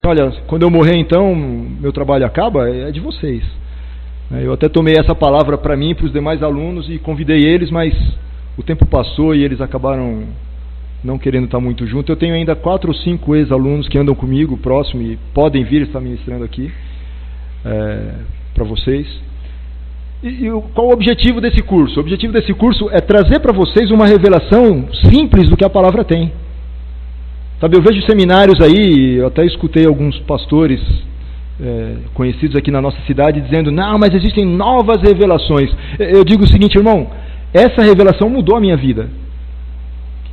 olha, quando eu morrer então, meu trabalho acaba, é de vocês. Eu até tomei essa palavra para mim e para os demais alunos e convidei eles, mas o tempo passou e eles acabaram não querendo estar muito junto. Eu tenho ainda 4 ou 5 ex-alunos que andam comigo, próximo, e podem vir estar ministrando aqui para vocês. E qual o objetivo desse curso? O objetivo desse curso é trazer para vocês uma revelação simples do que a palavra tem. Sabe, eu vejo seminários aí, eu até escutei alguns pastores conhecidos aqui na nossa cidade dizendo, não, mas existem novas revelações. Eu digo o seguinte, irmão, essa revelação mudou a minha vida.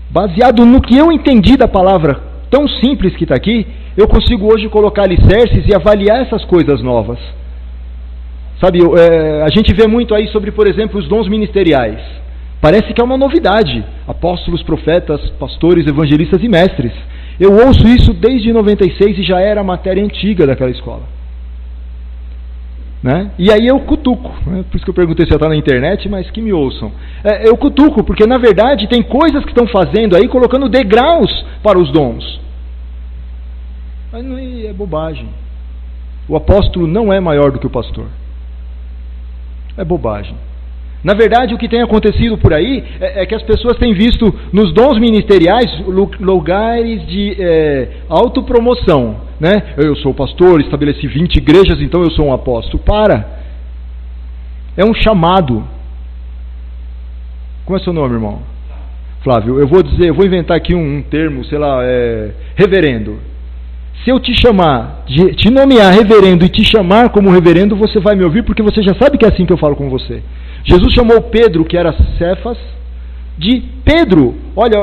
Baseado no que eu entendi da palavra tão simples que está aqui, eu consigo hoje colocar alicerces e avaliar essas coisas novas. Sabe, a gente vê muito aí sobre, por exemplo, os dons ministeriais. Parece que é uma novidade. Apóstolos, profetas, pastores, evangelistas e mestres. Eu ouço isso desde 96 e já era a matéria antiga daquela escola. Né? E aí eu cutuco, né? Por isso que eu perguntei se já está na internet, mas que me ouçam. Eu cutuco, porque na verdade tem coisas que estão fazendo aí, colocando degraus para os dons. Mas não é bobagem. O apóstolo não é maior do que o pastor. É bobagem. Na verdade, o que tem acontecido por aí é que as pessoas têm visto nos dons ministeriais lugares de autopromoção, né? Eu sou pastor, estabeleci 20 igrejas, então eu sou um apóstolo. É um chamado. Como é seu nome, irmão? Flávio. Eu vou inventar aqui um termo, sei lá, reverendo. Se eu te chamar, te nomear reverendo e te chamar como reverendo, você vai me ouvir, porque você já sabe que é assim que eu falo com você. Jesus chamou Pedro, que era Cefas, de Pedro. Olha,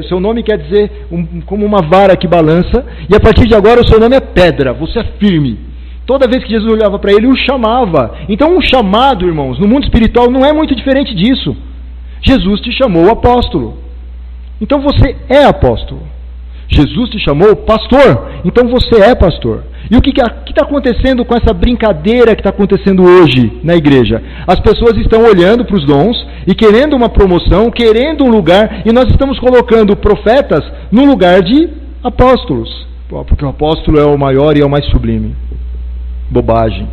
seu nome quer dizer como uma vara que balança, e a partir de agora o seu nome é pedra, você é firme. Toda vez que Jesus olhava para ele, o chamava. Então um chamado, irmãos, no mundo espiritual não é muito diferente disso. Jesus te chamou apóstolo. Então você é apóstolo. Jesus te chamou pastor, então você é pastor. E o que está acontecendo com essa brincadeira que está acontecendo hoje na igreja? As pessoas estão olhando para os dons e querendo uma promoção, querendo um lugar, e nós estamos colocando profetas no lugar de apóstolos, porque o apóstolo é o maior e é o mais sublime. Bobagem.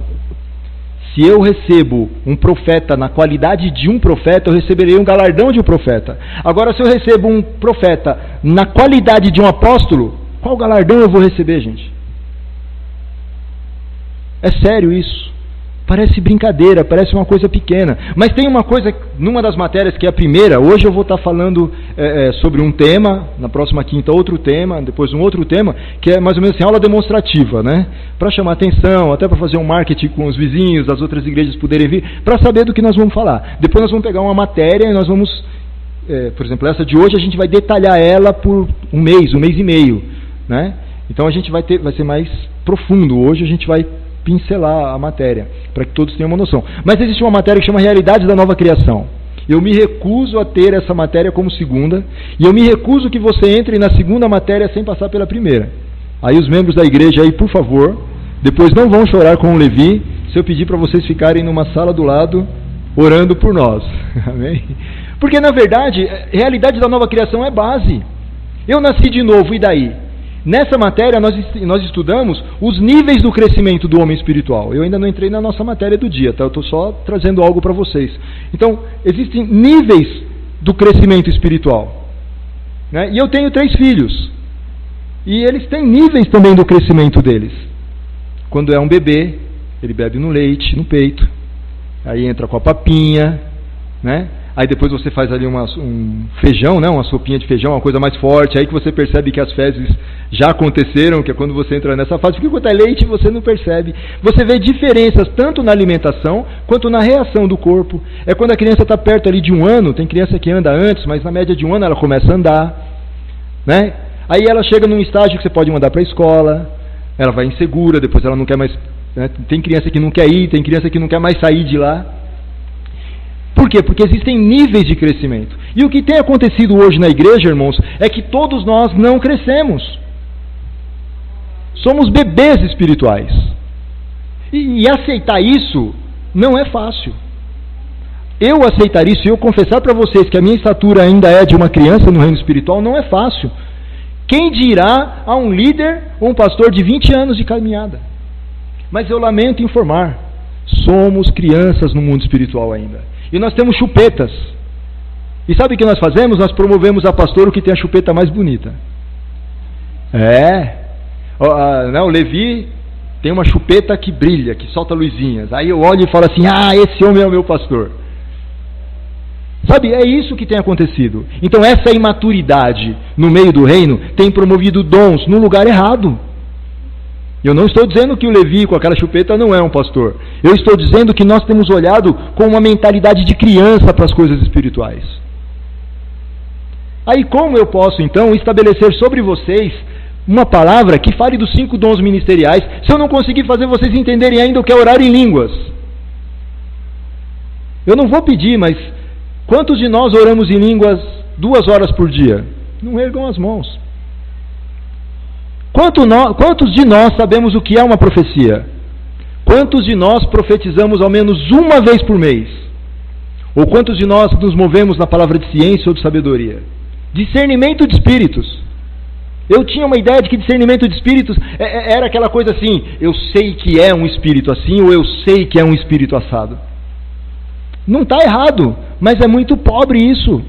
Se eu recebo um profeta na qualidade de um profeta, eu receberei um galardão de um profeta. Agora, se eu recebo um profeta na qualidade de um apóstolo, qual galardão eu vou receber, gente? É sério isso. Parece brincadeira, parece uma coisa pequena. Mas tem uma coisa, numa das matérias que é a primeira, hoje eu vou estar falando sobre um tema, na próxima quinta outro tema, depois um outro tema, que é mais ou menos assim, aula demonstrativa, né? Para chamar atenção, até para fazer um marketing com os vizinhos, das outras igrejas poderem vir, para saber do que nós vamos falar. Depois nós vamos pegar uma matéria e nós vamos, por exemplo, essa de hoje a gente vai detalhar ela por um mês e meio, né? Então a gente vai ser mais profundo. Hoje a gente vai pincelar a matéria, para que todos tenham uma noção. Mas existe uma matéria que chama Realidades da Nova Criação. Eu me recuso a ter essa matéria como segunda, e eu me recuso que você entre na segunda matéria sem passar pela primeira. Aí os membros da igreja aí, por favor, depois não vão chorar com o Levi, se eu pedir para vocês ficarem numa sala do lado, orando por nós. Amém? Porque na verdade, Realidades da Nova Criação é base. Eu nasci de novo, e daí? Nessa matéria nós estudamos os níveis do crescimento do homem espiritual. Eu ainda não entrei na nossa matéria do dia, tá? Eu estou só trazendo algo para vocês. Então, existem níveis do crescimento espiritual, né? E eu tenho 3 filhos. E eles têm níveis também do crescimento deles. Quando é um bebê, ele bebe no leite, no peito. Aí entra com a papinha, né? Aí depois você faz ali um feijão, né? Uma sopinha de feijão, uma coisa mais forte. Aí que você percebe que as fezes já aconteceram, que é quando você entra nessa fase. Porque quando é leite você não percebe. Você vê diferenças tanto na alimentação quanto na reação do corpo. É quando a criança está perto ali de 1 ano. Tem criança que anda antes, mas na média de 1 ano ela começa a andar, né? Aí ela chega num estágio que você pode mandar para a escola. Ela vai insegura, depois ela não quer mais, né? Tem criança que não quer ir, tem criança que não quer mais sair de lá. Por quê? Porque existem níveis de crescimento. E o que tem acontecido hoje na igreja, irmãos, é que todos nós não crescemos. Somos bebês espirituais. E aceitar isso não é fácil. Eu aceitar isso e eu confessar para vocês que a minha estatura ainda é de uma criança no reino espiritual não é fácil. Quem dirá a um líder ou um pastor de 20 anos de caminhada? Mas eu lamento informar, somos crianças no mundo espiritual ainda. E nós temos chupetas. E sabe o que nós fazemos? Nós promovemos a pastor o que tem a chupeta mais bonita. O Levi tem uma chupeta que brilha, que solta luzinhas. Aí eu olho e falo assim, esse homem é o meu pastor. Sabe, é isso que tem acontecido. Então essa imaturidade no meio do reino tem promovido dons no lugar errado. Eu não estou dizendo que o Levi com aquela chupeta não é um pastor. Eu estou dizendo que nós temos olhado com uma mentalidade de criança para as coisas espirituais. Aí como eu posso então estabelecer sobre vocês uma palavra que fale dos 5 dons ministeriais, se eu não conseguir fazer vocês entenderem ainda o que é orar em línguas? Eu não vou pedir, mas quantos de nós oramos em línguas 2 horas por dia? Não ergam as mãos. Quantos de nós sabemos o que é uma profecia? Quantos de nós profetizamos ao menos uma vez por mês? Ou quantos de nós nos movemos na palavra de ciência ou de sabedoria? Discernimento de espíritos. Eu tinha uma ideia de que discernimento de espíritos era aquela coisa assim, eu sei que é um espírito assim, ou eu sei que é um espírito assado. Não está errado, mas é muito pobre isso.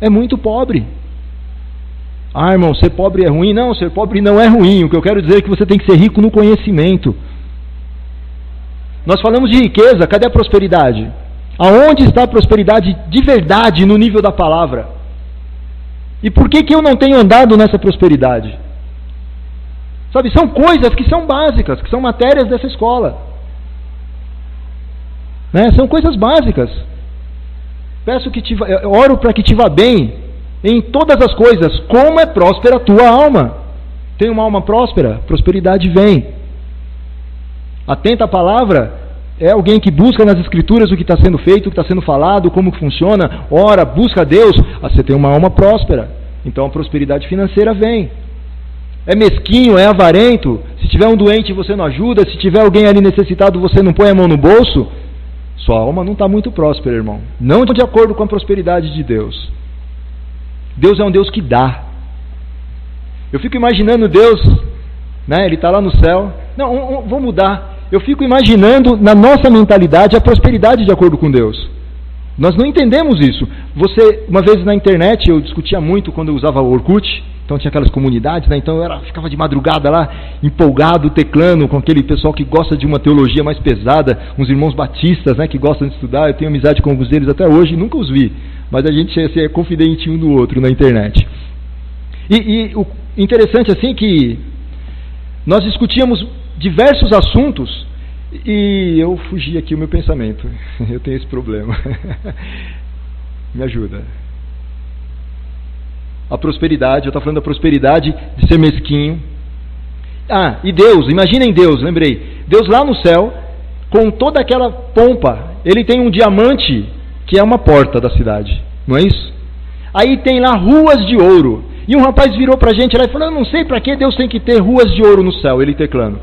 É muito pobre. Irmão, ser pobre é ruim? Não, ser pobre não é ruim. O que eu quero dizer é que você tem que ser rico no conhecimento. Nós falamos de riqueza, cadê a prosperidade? Aonde está a prosperidade de verdade no nível da palavra? E por que eu não tenho andado nessa prosperidade? Sabe, são coisas que são básicas, que são matérias dessa escola. São coisas básicas. Oro para que te vá bem em todas as coisas. Como é próspera a tua alma? Tem uma alma próspera? Prosperidade vem. Atenta à palavra. É alguém que busca nas escrituras o que está sendo feito, o que está sendo falado, como que funciona, ora, busca a Deus, você tem uma alma próspera, então a prosperidade financeira vem. É mesquinho, é avarento, se tiver um doente você não ajuda, se tiver alguém ali necessitado você não põe a mão no bolso, sua alma não está muito próspera, irmão, não de acordo com a prosperidade de Deus. Deus é um Deus que dá. Eu fico imaginando Deus, Ele está lá no céu, vou mudar. Eu fico imaginando na nossa mentalidade a prosperidade de acordo com Deus. Nós não entendemos isso. Uma vez na internet, eu discutia muito quando eu usava o Orkut, então tinha aquelas comunidades, então eu ficava de madrugada lá, empolgado, teclando com aquele pessoal que gosta de uma teologia mais pesada, uns irmãos batistas, que gostam de estudar. Eu tenho amizade com alguns deles até hoje, nunca os vi, mas a gente é confidente um do outro na internet. E o interessante assim que nós discutíamos diversos assuntos e eu fugi aqui o meu pensamento. Eu tenho esse problema. Me ajuda. A prosperidade, eu estou falando da prosperidade de ser mesquinho. E Deus, imaginem Deus, lembrei. Deus lá no céu, com toda aquela pompa, ele tem um diamante que é uma porta da cidade, não é isso? Aí tem lá ruas de ouro. E um rapaz virou pra gente lá e falou, eu não sei para que Deus tem que ter ruas de ouro no céu, ele teclando.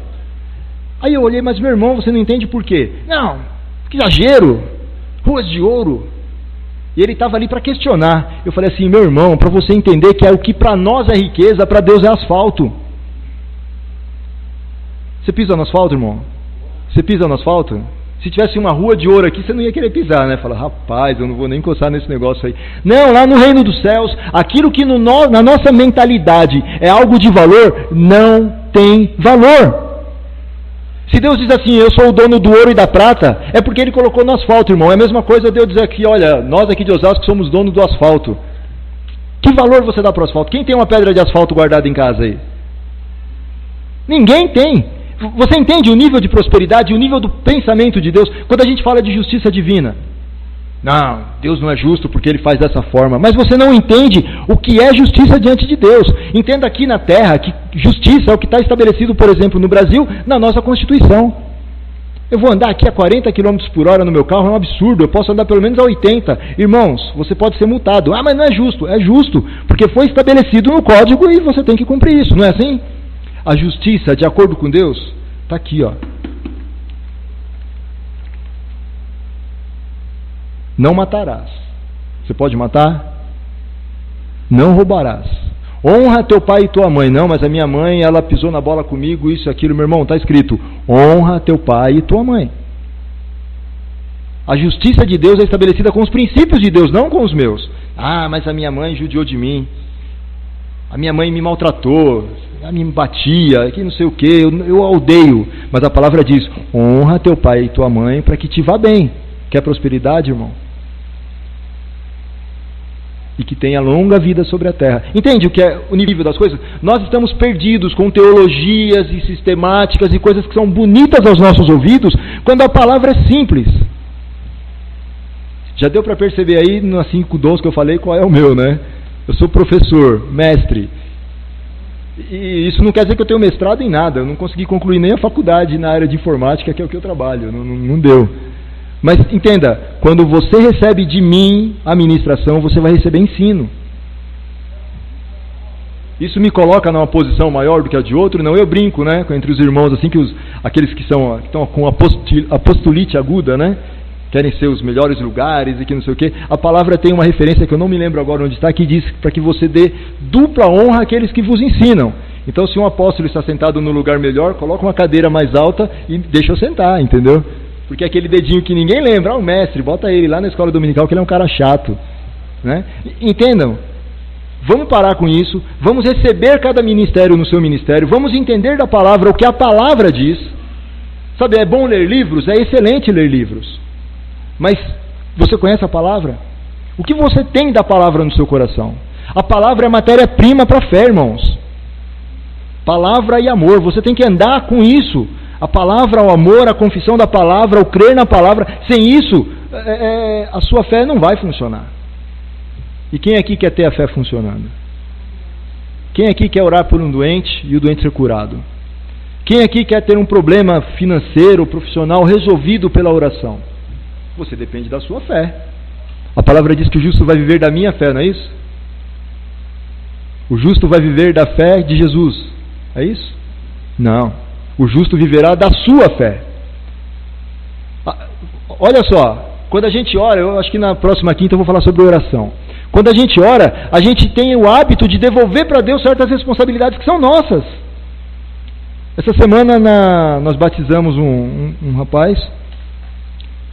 Aí eu olhei, mas meu irmão, você não entende por quê? Não, que exagero, ruas de ouro. E ele estava ali para questionar. Eu falei assim, meu irmão, para você entender que é o que para nós é riqueza, para Deus é asfalto. Você pisa no asfalto, irmão? Você pisa no asfalto? Se tivesse uma rua de ouro aqui, você não ia querer pisar, Fala, rapaz, eu não vou nem encostar nesse negócio aí. Não, lá no reino dos céus, aquilo que na nossa mentalidade é algo de valor, não tem valor. Se Deus diz assim, eu sou o dono do ouro e da prata, é porque Ele colocou no asfalto, irmão. É a mesma coisa Deus dizer aqui, olha, nós aqui de Osasco somos donos do asfalto. Que valor você dá para o asfalto? Quem tem uma pedra de asfalto guardada em casa aí? Ninguém tem. Você entende o nível de prosperidade, o nível do pensamento de Deus, quando a gente fala de justiça divina? Não, Deus não é justo porque Ele faz dessa forma. Mas você não entende o que é justiça diante de Deus. Entenda aqui na terra que justiça é o que está estabelecido, por exemplo, no Brasil, na nossa Constituição. Eu vou andar aqui a 40 km por hora no meu carro, é um absurdo, eu posso andar pelo menos a 80. Irmãos, você pode ser multado. Mas não é justo. É justo, porque foi estabelecido no código e você tem que cumprir isso, não é assim? A justiça, de acordo com Deus, está aqui, ó. Não matarás. Você pode matar? Não roubarás. Honra teu pai e tua mãe. Não, mas a minha mãe, ela pisou na bola comigo, isso, aquilo. Meu irmão, está escrito: honra teu pai e tua mãe. A justiça de Deus é estabelecida com os princípios de Deus, não com os meus. Ah, mas a minha mãe judiou de mim. A minha mãe me maltratou, ela me batia, que não sei o que, eu a odeio. Mas a palavra diz: honra teu pai e tua mãe para que te vá bem. Quer prosperidade, irmão? E que tenha longa vida sobre a terra. Entende o que é o nível das coisas? Nós estamos perdidos com teologias e sistemáticas e coisas que são bonitas aos nossos ouvidos, quando a palavra é simples. Já deu para perceber aí, nos 5 dons que eu falei, qual é o meu, né? Eu sou professor, mestre. E isso não quer dizer que eu tenho mestrado em nada. Eu não consegui concluir nem a faculdade na área de informática, que é o que eu trabalho. Não deu. Mas entenda, quando você recebe de mim a ministração, você vai receber ensino. Isso me coloca numa posição maior do que a de outro? Não, eu brinco, né, entre os irmãos, assim, que aqueles que estão com apostolite aguda, né, querem ser os melhores lugares e que não sei o quê. A palavra tem uma referência que eu não me lembro agora onde está, que diz para que você dê dupla honra àqueles que vos ensinam. Então, se um apóstolo está sentado no lugar melhor, coloca uma cadeira mais alta e deixa eu sentar, entendeu? Porque aquele dedinho que ninguém lembra, o mestre, bota ele lá na escola dominical, que ele é um cara chato, né? Entendam, vamos parar com isso, vamos receber cada ministério no seu ministério, vamos entender da palavra o que a palavra diz. Sabe, é bom ler livros, é excelente ler livros, mas você conhece a palavra? O que você tem da palavra no seu coração? A palavra é matéria-prima para a fé, irmãos. Palavra e amor, você tem que andar com isso. A palavra, o amor, a confissão da palavra, o crer na palavra. Sem isso, a sua fé não vai funcionar. E quem aqui quer ter a fé funcionando? Quem aqui quer orar por um doente e o doente ser curado? Quem aqui quer ter um problema financeiro, profissional resolvido pela oração? Você depende da sua fé. A palavra diz que o justo vai viver da minha fé, não é isso? O justo vai viver da fé de Jesus. É isso? Não. O justo viverá da sua fé. Olha só, quando a gente ora, eu acho que na próxima quinta eu vou falar sobre oração. Quando a gente ora, a gente tem o hábito de devolver para Deus certas responsabilidades que são nossas. Essa semana nós batizamos um rapaz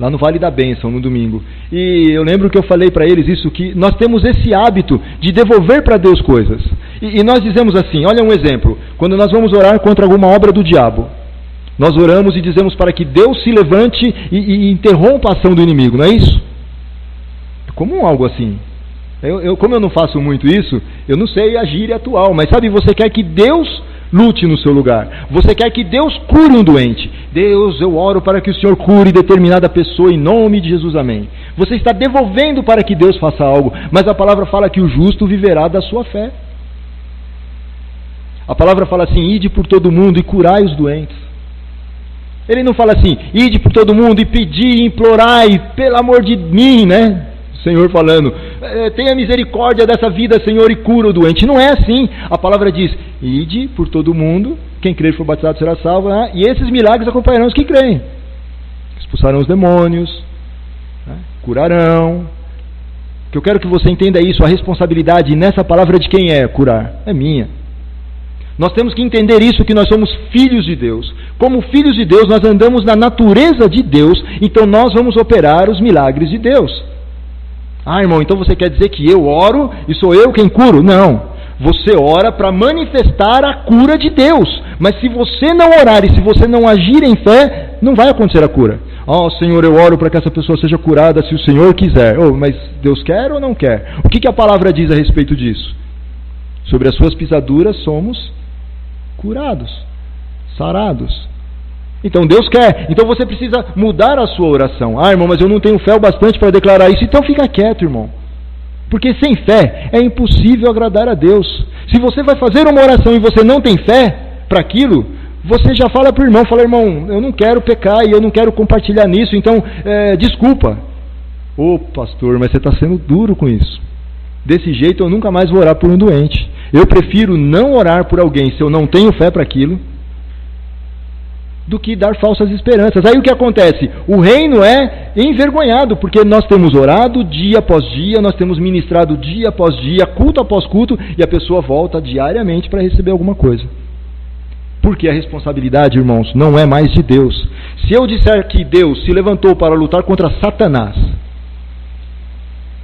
lá no Vale da Bênção, no domingo. E eu lembro que eu falei para eles isso, que nós temos esse hábito de devolver para Deus coisas. E nós dizemos assim, olha um exemplo, quando nós vamos orar contra alguma obra do diabo, nós oramos e dizemos para que Deus se levante e interrompa a ação do inimigo, não é isso? É comum algo assim. Como eu não faço muito isso, eu não sei a gíria atual, mas sabe, você quer que Deus lute no seu lugar. Você quer que Deus cure um doente. Deus, eu oro para que o Senhor cure determinada pessoa em nome de Jesus, amém. Você está devolvendo para que Deus faça algo, mas a palavra fala que o justo viverá da sua fé. A palavra fala assim, ide por todo mundo e curai os doentes. Ele não fala assim, ide por todo mundo e pedi, implorai, pelo amor de mim, né? O Senhor falando, tenha misericórdia dessa vida, Senhor, e cura o doente. Não é assim. A palavra diz, ide por todo mundo, quem crer e for batizado será salvo, né? E esses milagres acompanharão os que creem. Expulsarão os demônios, né? Curarão. Que eu quero que você entenda isso, a responsabilidade nessa palavra de quem é curar? É minha. Nós temos que entender isso, que nós somos filhos de Deus. Como filhos de Deus, nós andamos na natureza de Deus, então nós vamos operar os milagres de Deus. Ah, irmão, então você quer dizer que eu oro e sou eu quem curo? Não. Você ora para manifestar a cura de Deus. Mas se você não orar e se você não agir em fé, não vai acontecer a cura. Oh, Senhor, eu oro para que essa pessoa seja curada se o Senhor quiser. Oh, mas Deus quer ou não quer? O que a palavra diz a respeito disso? Sobre as suas pisaduras somos curados, sarados. Então Deus quer, então você precisa mudar a sua oração. Ah, irmão, mas eu não tenho fé o bastante para declarar isso. Então fica quieto, irmão. Porque sem fé é impossível agradar a Deus. Se você vai fazer uma oração e você não tem fé para aquilo, você já fala para o irmão, fala, irmão, eu não quero pecar e eu não quero compartilhar nisso, então desculpa. Ô pastor, mas você está sendo duro com isso. Desse jeito eu nunca mais vou orar por um doente. Eu prefiro não orar por alguém se eu não tenho fé para aquilo. do que dar falsas esperanças. Aí o que acontece? O reino é envergonhado, porque nós temos orado dia após dia, nós temos ministrado dia após dia, culto após culto, e a pessoa volta diariamente para receber alguma coisa. Porque a responsabilidade, irmãos, não é mais de Deus. Se eu disser que Deus se levantou para lutar contra Satanás,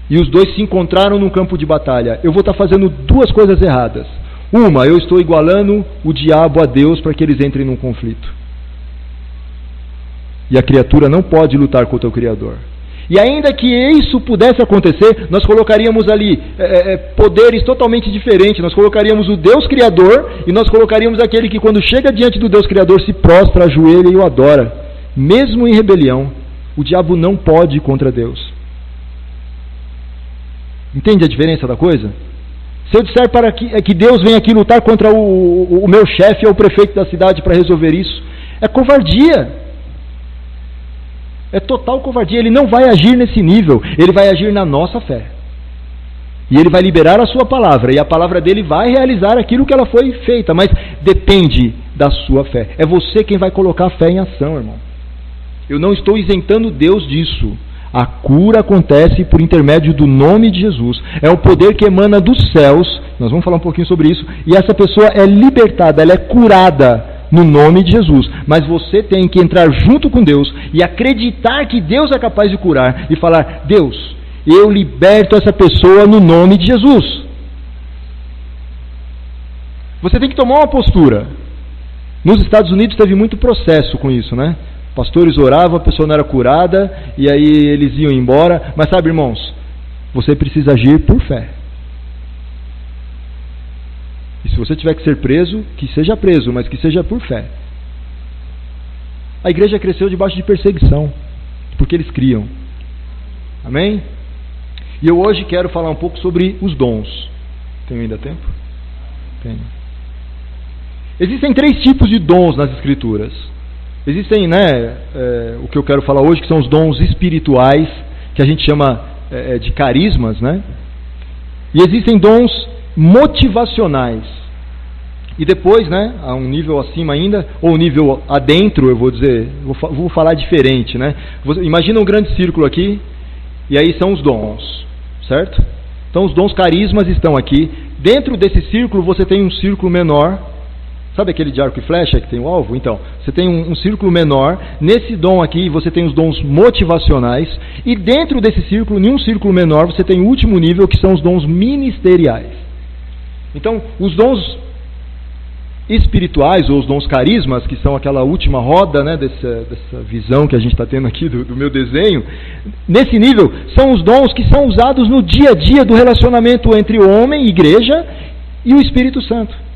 e os dois se encontraram num campo de batalha, eu vou estar fazendo duas coisas erradas. Uma, eu estou igualando o diabo a Deus para que eles entrem num conflito. E a criatura não pode lutar contra o Criador. E ainda que isso pudesse acontecer, nós colocaríamos ali poderes totalmente diferentes. Nós colocaríamos o Deus Criador e nós colocaríamos aquele que, quando chega diante do Deus Criador, se prostra, ajoelha e o adora. Mesmo em rebelião, o diabo não pode ir contra Deus. Entende a diferença da coisa? Se eu disser para que Deus vem aqui lutar contra o meu chefe ou o prefeito da cidade para resolver isso, é covardia. É total covardia. Ele não vai agir nesse nível. Ele vai agir na nossa fé. E ele vai liberar a sua palavra. E a palavra dele vai realizar aquilo que ela foi feita. Mas depende da sua fé. É você quem vai colocar a fé em ação, irmão. Eu não estou isentando Deus disso. A cura acontece por intermédio do nome de Jesus. É o poder que emana dos céus. Nós vamos falar um pouquinho sobre isso. E essa pessoa é libertada, ela é curada no nome de Jesus. Mas você tem que entrar junto com Deus e acreditar que Deus é capaz de curar e falar: Deus, eu liberto essa pessoa no nome de Jesus. Você tem que tomar uma postura. Nos Estados Unidos teve muito processo com isso, né? Pastores oravam, a pessoa não era curada e aí eles iam embora. Mas sabe, irmãos, você precisa agir por fé. E se você tiver que ser preso, que seja preso, mas que seja por fé. A igreja cresceu debaixo de perseguição, porque eles criam. Amém? E eu hoje quero falar um pouco sobre os dons. Tenho ainda tempo? Tenho. Existem 3 tipos de dons nas Escrituras. Existem, o que eu quero falar hoje, que são os dons espirituais, que a gente chama de carismas, né? E existem dons motivacionais. E depois, a um nível acima ainda, ou um nível adentro, eu vou dizer, vou falar diferente, né? Imagina um grande círculo aqui, e aí são os dons, certo? Então os dons carismas estão aqui. Dentro desse círculo você tem um círculo menor. Sabe aquele de arco e flecha que tem o alvo? Então, você tem um círculo menor. Nesse dom aqui você tem os dons motivacionais. E dentro desse círculo, em um círculo menor, você tem o último nível, que são os dons ministeriais. Então, os dons espirituais, ou os dons carismas, que são aquela última roda, né, dessa visão que a gente está tendo aqui do meu desenho, nesse nível, são os dons que são usados no dia a dia do relacionamento entre o homem, igreja, e o Espírito Santo.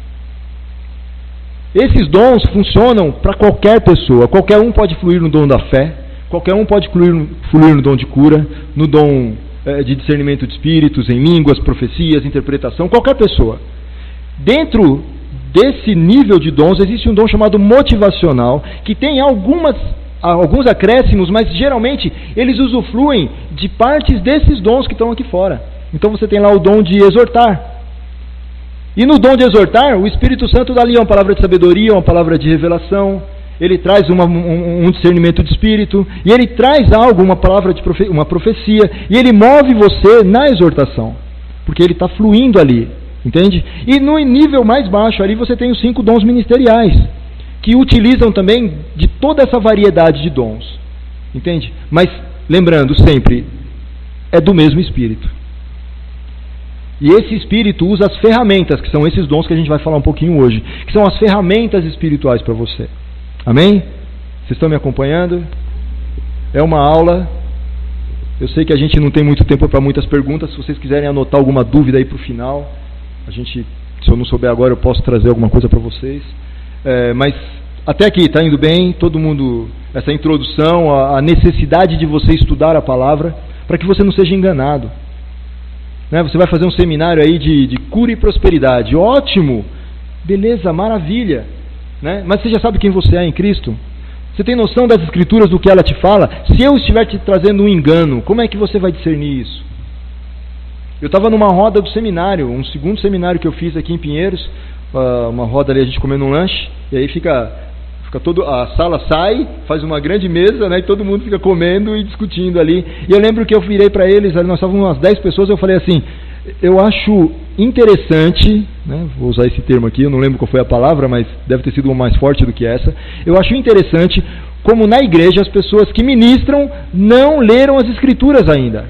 Esses dons funcionam para qualquer pessoa. Qualquer um pode fluir no dom da fé, qualquer um pode fluir no dom de cura, no dom de discernimento de espíritos, em línguas, profecias, interpretação, qualquer pessoa. Dentro desse nível de dons existe um dom chamado motivacional, que tem alguns acréscimos, mas geralmente eles usufruem de partes desses dons que estão aqui fora. Então você tem lá o dom de exortar. E no dom de exortar, o Espírito Santo dá ali uma palavra de sabedoria, uma palavra de revelação, ele traz um discernimento de espírito, e ele traz algo, uma palavra de uma profecia, e ele move você na exortação, porque ele está fluindo ali, entende? E no nível mais baixo ali você tem os 5 dons ministeriais, que utilizam também de toda essa variedade de dons, entende? Mas lembrando sempre, é do mesmo Espírito. E esse Espírito usa as ferramentas, que são esses dons que a gente vai falar um pouquinho hoje, que são as ferramentas espirituais para você. Amém? Vocês estão me acompanhando? É uma aula. Eu sei que a gente não tem muito tempo para muitas perguntas. Se vocês quiserem anotar alguma dúvida aí para o final, se eu não souber agora, eu posso trazer alguma coisa para vocês. Mas até aqui, está indo bem? Todo mundo, essa introdução, a necessidade de você estudar a palavra, para que você não seja enganado. Você vai fazer um seminário aí de cura e prosperidade. Ótimo! Beleza, maravilha. Mas você já sabe quem você é em Cristo? Você tem noção das Escrituras, do que ela te fala? Se eu estiver te trazendo um engano, como é que você vai discernir isso? Eu estava numa roda do seminário, um segundo seminário que eu fiz aqui em Pinheiros, uma roda ali, a gente comendo um lanche, e aí fica A sala sai, faz uma grande mesa, né, e todo mundo fica comendo e discutindo ali. E eu lembro que eu virei para eles, nós estávamos umas 10 pessoas, eu falei assim, eu acho interessante, né, vou usar esse termo aqui, eu não lembro qual foi a palavra, mas deve ter sido uma mais forte do que essa. Eu acho interessante como na igreja as pessoas que ministram não leram as escrituras ainda.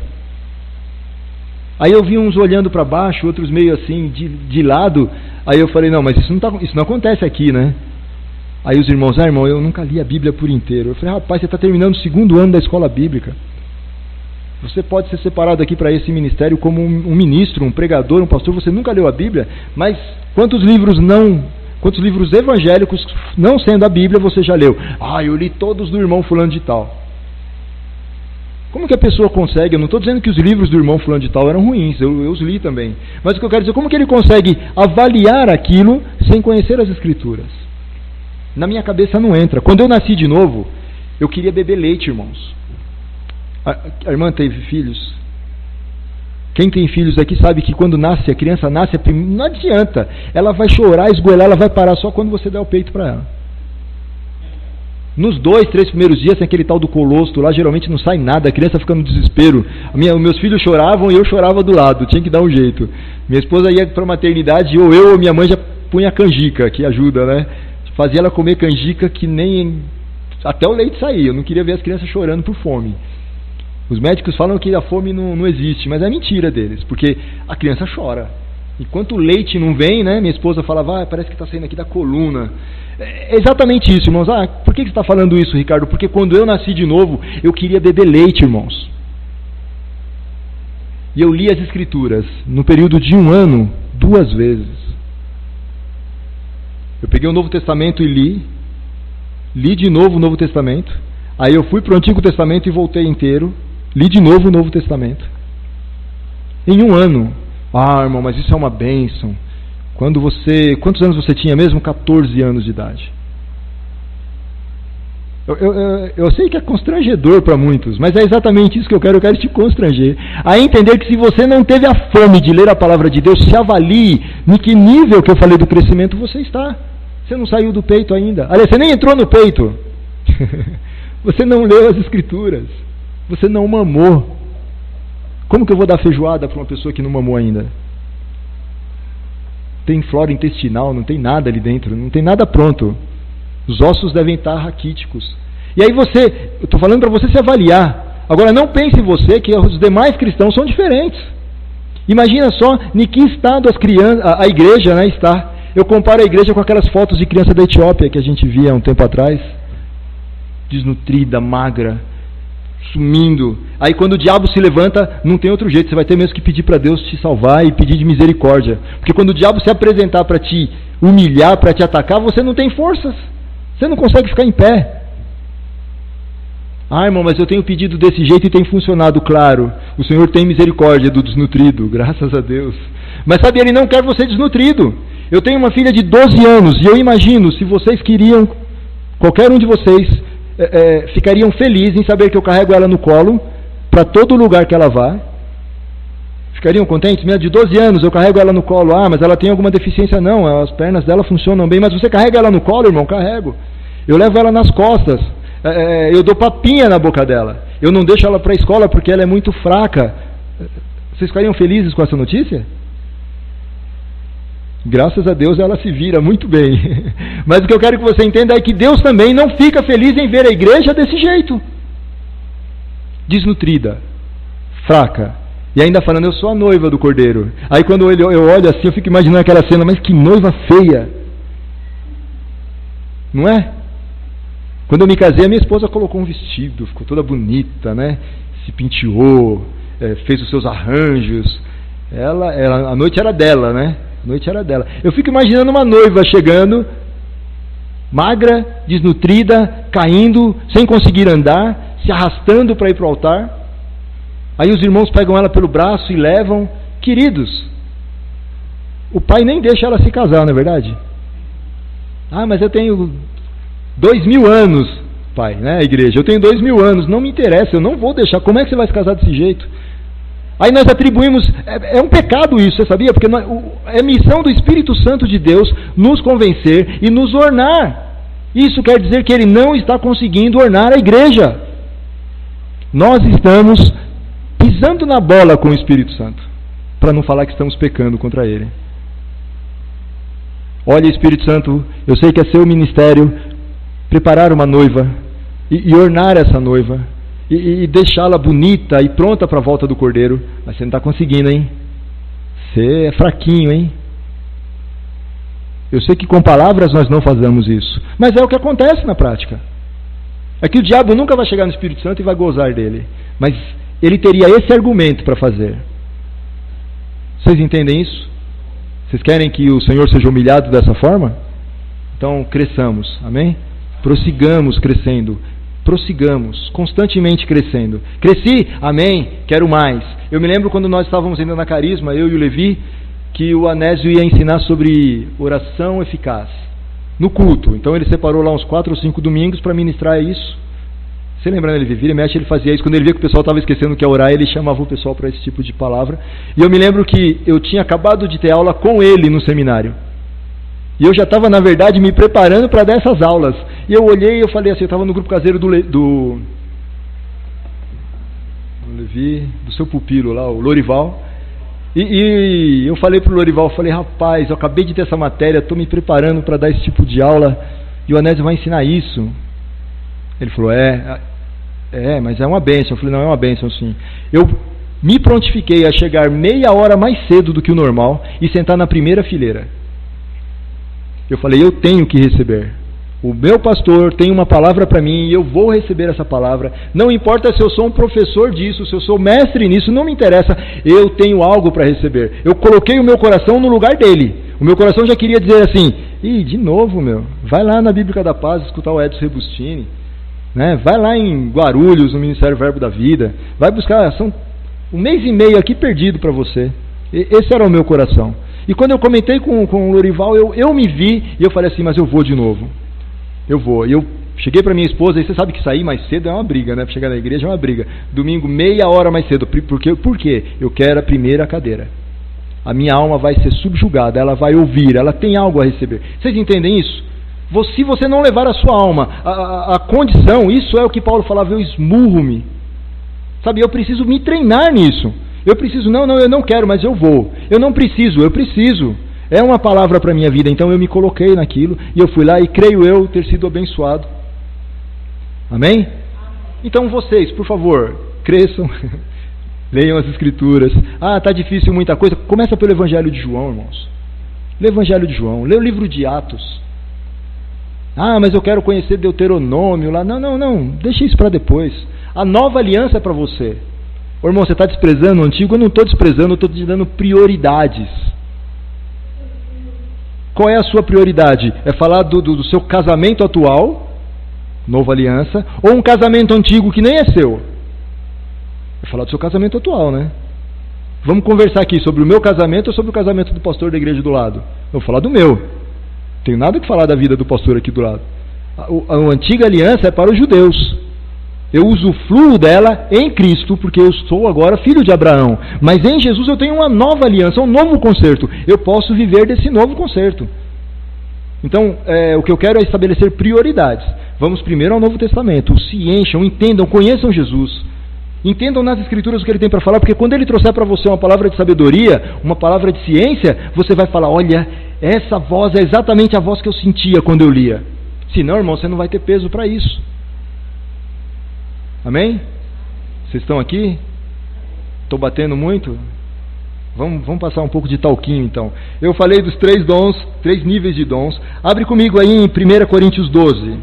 Aí eu vi uns olhando para baixo, outros meio assim de lado. Aí eu falei, não, mas isso não acontece aqui, né? Aí os irmãos, irmão, eu nunca li a Bíblia por inteiro. Eu falei, rapaz, você está terminando o 2º ano da escola bíblica. Você pode ser separado aqui para esse ministério como um ministro, um pregador, um pastor. Você nunca leu a Bíblia, mas quantos livros evangélicos, não sendo a Bíblia, você já leu? Eu li todos do irmão fulano de tal. Como que a pessoa consegue? Eu não estou dizendo que os livros do irmão fulano de tal eram ruins, eu os li também. Mas o que eu quero dizer, como que ele consegue avaliar aquilo sem conhecer as escrituras? Na minha cabeça não entra. Quando eu nasci de novo, eu queria beber leite, irmãos. A irmã teve filhos? Quem tem filhos aqui sabe que quando a criança nasce, não adianta. Ela vai chorar, esgoelar, ela vai parar só quando você der o peito para ela. Nos 2, 3 primeiros dias, tem aquele tal do colostro lá, geralmente não sai nada, a criança fica no desespero. Meus filhos choravam e eu chorava do lado, tinha que dar um jeito. Minha esposa ia para a maternidade, ou eu ou minha mãe já punha canjica, que ajuda, né? Fazia ela comer canjica que nem... até o leite saía, eu não queria ver as crianças chorando por fome. Os médicos falam que a fome não existe, mas é mentira deles, porque a criança chora. Enquanto o leite não vem, né, minha esposa falava, parece que está saindo aqui da coluna. É exatamente isso, irmãos. Por que você está falando isso, Ricardo? Porque quando eu nasci de novo, eu queria beber leite, irmãos. E eu li as escrituras, no período de 1 ano, 2 vezes. Eu peguei o Novo Testamento e li de novo o Novo Testamento, aí eu fui para o Antigo Testamento e voltei inteiro, li de novo o Novo Testamento. Em 1 ano. Irmão, mas isso é uma bênção. Quantos anos você tinha mesmo? 14 anos de idade. Eu sei que é constrangedor para muitos, mas é exatamente isso que eu quero te constranger. A entender que se você não teve a fome de ler a palavra de Deus, se avalie em que nível que eu falei do crescimento você está. Você não saiu do peito ainda. Aliás, você nem entrou no peito. Você não leu as escrituras. Você não mamou. Como que eu vou dar feijoada para uma pessoa que não mamou ainda? Tem flora intestinal, não tem nada ali dentro, não tem nada pronto. Os ossos devem estar raquíticos. E aí eu estou falando para você se avaliar. Agora não pense você que os demais cristãos são diferentes. Imagina só em que estado a igreja, né, está. Eu comparo a igreja com aquelas fotos de criança da Etiópia que a gente via há um tempo atrás. Desnutrida, magra, sumindo. Aí quando o diabo se levanta, não tem outro jeito, você vai ter mesmo que pedir para Deus te salvar e pedir de misericórdia. Porque quando o diabo se apresentar para te humilhar, para te atacar, você não tem forças. Você não consegue ficar em pé. Irmão, mas eu tenho pedido desse jeito e tem funcionado, claro. O Senhor tem misericórdia do desnutrido, graças a Deus. Mas sabe, Ele não quer você desnutrido. Eu tenho uma filha de 12 anos e eu imagino, se vocês queriam, qualquer um de vocês ficariam felizes em saber que eu carrego ela no colo para todo lugar que ela vá. Ficariam contentes? Minha de 12 anos, eu carrego ela no colo. Mas ela tem alguma deficiência? Não, as pernas dela funcionam bem. Mas você carrega ela no colo, irmão? Carrego. Eu levo ela nas costas. Eu dou papinha na boca dela. Eu não deixo ela para a escola porque ela é muito fraca. Vocês ficariam felizes com essa notícia? Graças a Deus ela se vira muito bem. Mas o que eu quero que você entenda é que Deus também não fica feliz em ver a igreja desse jeito. Desnutrida, fraca. E ainda falando, eu sou a noiva do Cordeiro. Aí quando eu olho assim, eu fico imaginando aquela cena, mas que noiva feia. Não é? Quando eu me casei, a minha esposa colocou um vestido, ficou toda bonita, né? Se penteou, fez os seus arranjos. A noite era dela, né? A noite era dela. Eu fico imaginando uma noiva chegando, magra, desnutrida, caindo, sem conseguir andar, se arrastando para ir para o altar. Aí os irmãos pegam ela pelo braço e levam. Queridos, o pai nem deixa ela se casar, não é verdade? Mas eu tenho 2000 anos, pai, né, a igreja. Eu tenho 2000 anos, não me interessa, eu não vou deixar. Como é que você vai se casar desse jeito? Aí nós atribuímos, é um pecado isso, você sabia? Porque é missão do Espírito Santo de Deus nos convencer e nos ornar. Isso quer dizer que ele não está conseguindo ornar a igreja. Nós estamos pisando na bola com o Espírito Santo, para não falar que estamos pecando contra ele. Olha, Espírito Santo, eu sei que é seu ministério preparar uma noiva e ornar essa noiva e deixá-la bonita e pronta para a volta do Cordeiro, mas você não está conseguindo, hein? Você é fraquinho, hein? Eu sei que com palavras nós não fazemos isso, mas é o que acontece na prática. É que o diabo nunca vai chegar no Espírito Santo e vai gozar dele, mas ele teria esse argumento para fazer. Vocês entendem isso? Vocês querem que o Senhor seja humilhado dessa forma? Então cresçamos, amém? Prossigamos crescendo, prossigamos, constantemente crescendo. Cresci, amém, quero mais. Eu me lembro quando nós estávamos ainda na Carisma, eu e o Levi, que o Anésio ia ensinar sobre oração eficaz no culto. Então ele separou lá uns 4 ou 5 domingos para ministrar isso. Você lembra, ele vira e mexe, ele fazia isso. Quando ele via que o pessoal estava esquecendo o que é orar, ele chamava o pessoal para esse tipo de palavra. E eu me lembro que eu tinha acabado de ter aula com ele no seminário. E eu já estava, na verdade, me preparando para dar essas aulas. E eu olhei e eu falei assim, eu estava no grupo caseiro do Levi, do seu pupilo lá, o Lorival. E eu falei para o Lorival, eu falei, rapaz, eu acabei de ter essa matéria, estou me preparando para dar esse tipo de aula, e o Anésio vai ensinar isso. Ele falou, mas é uma bênção. Eu falei, não, é uma bênção sim. Eu me prontifiquei a chegar meia hora mais cedo do que o normal e sentar na primeira fileira. Eu falei, eu tenho que receber. O meu pastor tem uma palavra para mim e eu vou receber essa palavra. Não importa se eu sou um professor disso, se eu sou mestre nisso, não me interessa. Eu tenho algo para receber. Eu coloquei o meu coração no lugar dele. O meu coração já queria dizer assim, de novo, vai lá na Bíblica da Paz escutar o Edson Rebustini, né? Vai lá em Guarulhos, no Ministério Verbo da Vida. Vai buscar, são 1 mês e meio aqui perdido para você. Esse era o meu coração. E quando eu comentei com o Lorival, eu me vi e eu falei assim, mas eu vou de novo. Eu vou. E eu cheguei para minha esposa, e você sabe que sair mais cedo é uma briga, né? Para chegar na igreja é uma briga. Domingo, meia hora mais cedo. Por quê? Eu quero a primeira cadeira. A minha alma vai ser subjugada, ela vai ouvir, ela tem algo a receber. Vocês entendem isso? Se você não levar a sua alma, a condição, isso é o que Paulo falava, eu esmurro-me. Sabe, eu preciso me treinar nisso. Eu preciso, eu não quero, mas eu vou. Eu não preciso, eu preciso. É uma palavra para a minha vida, então eu me coloquei naquilo, e eu fui lá e creio eu ter sido abençoado. Amém? Então vocês, por favor, cresçam, leiam as Escrituras. Está difícil muita coisa. Começa pelo Evangelho de João, irmãos. Lê o Evangelho de João, lê o livro de Atos. Mas eu quero conhecer Deuteronômio lá. Não, deixa isso para depois. A nova aliança é para você. Ô irmão, você está desprezando o antigo? Eu não estou desprezando, eu estou te dando prioridades. Qual é a sua prioridade? É falar do seu casamento atual, nova aliança, ou um casamento antigo que nem é seu? É falar do seu casamento atual, né? Vamos conversar aqui sobre o meu casamento ou sobre o casamento do pastor da igreja do lado? Eu vou falar do meu. Não tenho nada que falar da vida do pastor aqui do lado. A antiga aliança é para os judeus. Eu usufruo dela em Cristo, porque eu sou agora filho de Abraão. Mas em Jesus eu tenho uma nova aliança, um novo concerto. Eu posso viver desse novo concerto. Então, o que eu quero é estabelecer prioridades. Vamos primeiro ao Novo Testamento. Se encham, entendam, conheçam Jesus. Entendam nas Escrituras o que ele tem para falar, porque quando ele trouxer para você uma palavra de sabedoria, uma palavra de ciência, você vai falar, olha, essa voz é exatamente a voz que eu sentia quando eu lia. Senão, irmão, você não vai ter peso para isso. Amém? Vocês estão aqui? Estou batendo muito? Vamos passar um pouco de talquinho então. Eu falei dos 3 dons, 3 níveis de dons. Abre comigo aí em 1 Coríntios 12.